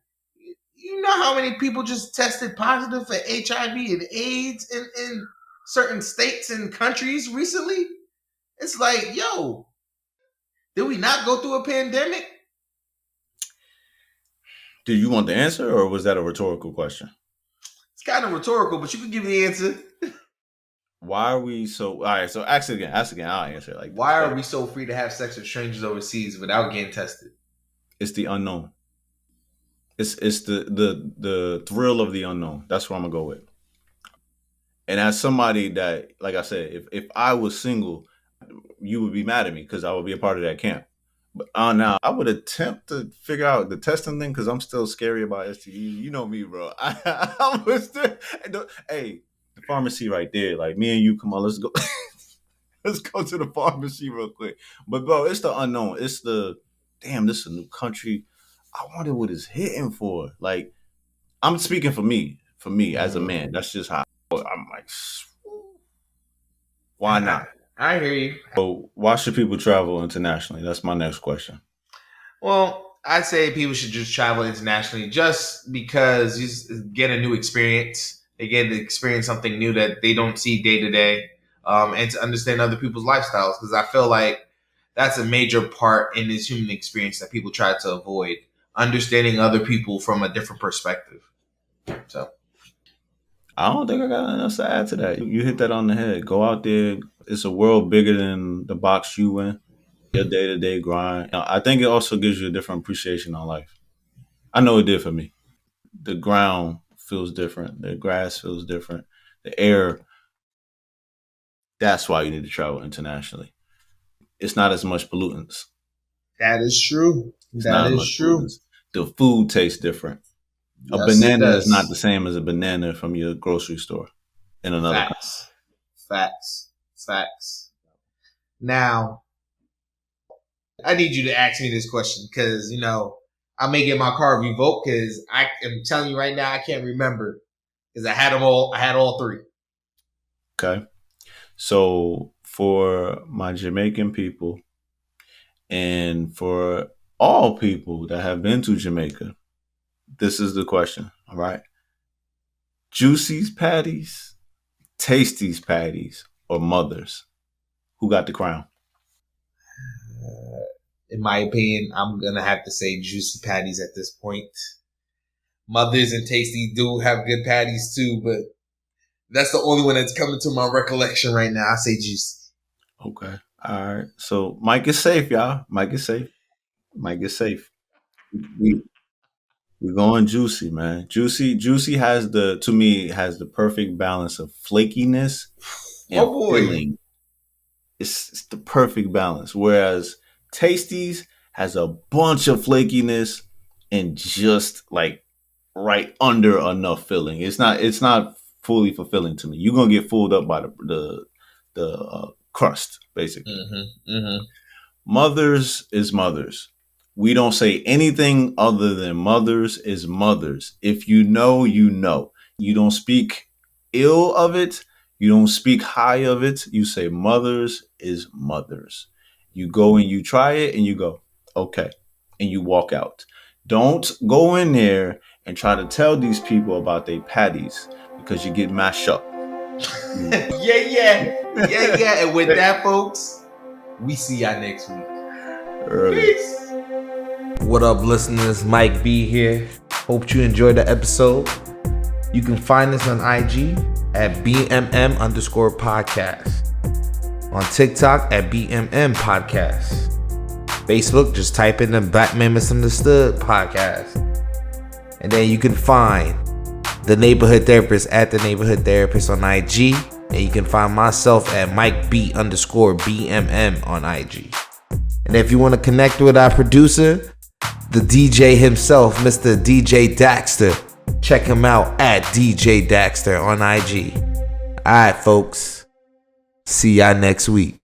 [SPEAKER 6] You know how many people just tested positive for HIV and AIDS in certain states and countries recently? It's like, yo, did we not go through a pandemic?
[SPEAKER 4] Do you want the answer or was that a rhetorical question?
[SPEAKER 6] It's kind of rhetorical, but you can give me the answer.
[SPEAKER 4] Why are we so... All right, so ask it again. Ask again. I'll answer it like this.
[SPEAKER 6] Why are we so free to have sex with strangers overseas without getting tested?
[SPEAKER 4] It's the unknown. It's the thrill of the unknown. That's what I'm gonna go with. And as somebody that, like I said, if I was single, you would be mad at me because I would be a part of that camp. But now I would attempt to figure out the testing thing because I'm still scary about STDs. You know me, bro. I was still, hey, the pharmacy right there. Like me and you, come on, let's go. Let's go to the pharmacy real quick. But bro, it's the unknown. It's the damn. This is a new country. I wonder what it's hitting for. Like, I'm speaking for me as a man. That's just how I'm like. Why not?
[SPEAKER 6] I hear you.
[SPEAKER 4] So why should people travel internationally? That's my next question.
[SPEAKER 6] Well, I'd say people should just travel internationally just because you get a new experience. They get to experience something new that they don't see day to day, and to understand other people's lifestyles. Because I feel like that's a major part in this human experience that people try to avoid, understanding other people from a different perspective. So
[SPEAKER 4] I don't think I got enough to add to that. You hit that on the head. Go out there. It's a world bigger than the box you in. Your day-to-day grind. I think it also gives you a different appreciation on life. I know it did for me. The ground feels different. The grass feels different. The air. That's why you need to travel internationally. It's not as much pollutants.
[SPEAKER 6] that is true. That is true.
[SPEAKER 4] Pollutants. The food tastes different.
[SPEAKER 6] Yes,
[SPEAKER 4] a banana is not the same as a banana from your grocery store in another country.
[SPEAKER 6] Facts. Now, I need you to ask me this question because, I may get my car revoked because I am telling you right now, I can't remember because I had them all. I had all three.
[SPEAKER 4] Okay. So for my Jamaican people and for all people that have been to Jamaica, this is the question. All right. Jucici Patties, Tastee Patties, or Mothers? Who got the crown?
[SPEAKER 6] In my opinion, I'm going to have to say Jucici Patties at this point. Mothers and Tastee do have good patties too, but that's the only one that's coming to my recollection right now. I say Juicy.
[SPEAKER 4] Okay. All right. So Mike is safe, y'all. Mike is safe. We're going Juicy, man. Juicy has to me, has the perfect balance of flakiness and filling. It's the perfect balance. Whereas Tastee's has a bunch of flakiness and just like right under enough filling. It's not fully fulfilling to me. You're gonna get fooled up by the crust, basically. Mothers is mothers. We don't say anything other than mothers is mothers. If you know, you know. You don't speak ill of it. You don't speak high of it. You say mothers is mothers. You go and you try it and you go, okay. And you walk out. Don't go in there and try to tell these people about their patties because you get mashed up.
[SPEAKER 6] Yeah. And with that, folks, we see y'all next week. Peace. What up, listeners? Mike B here. Hope you enjoyed the episode. You can find us on IG at BMM_podcast. On TikTok at BMM Podcast. Facebook, just type in the Black Man Misunderstood Podcast. And then you can find the Neighborhood Therapist at the Neighborhood Therapist on IG. And you can find myself at MikeB_BMM on IG. And if you want to connect with our producer, the DJ himself, Mr. DJ Daxter, check him out at DJ Daxter on IG. Alright, folks. See y'all next week.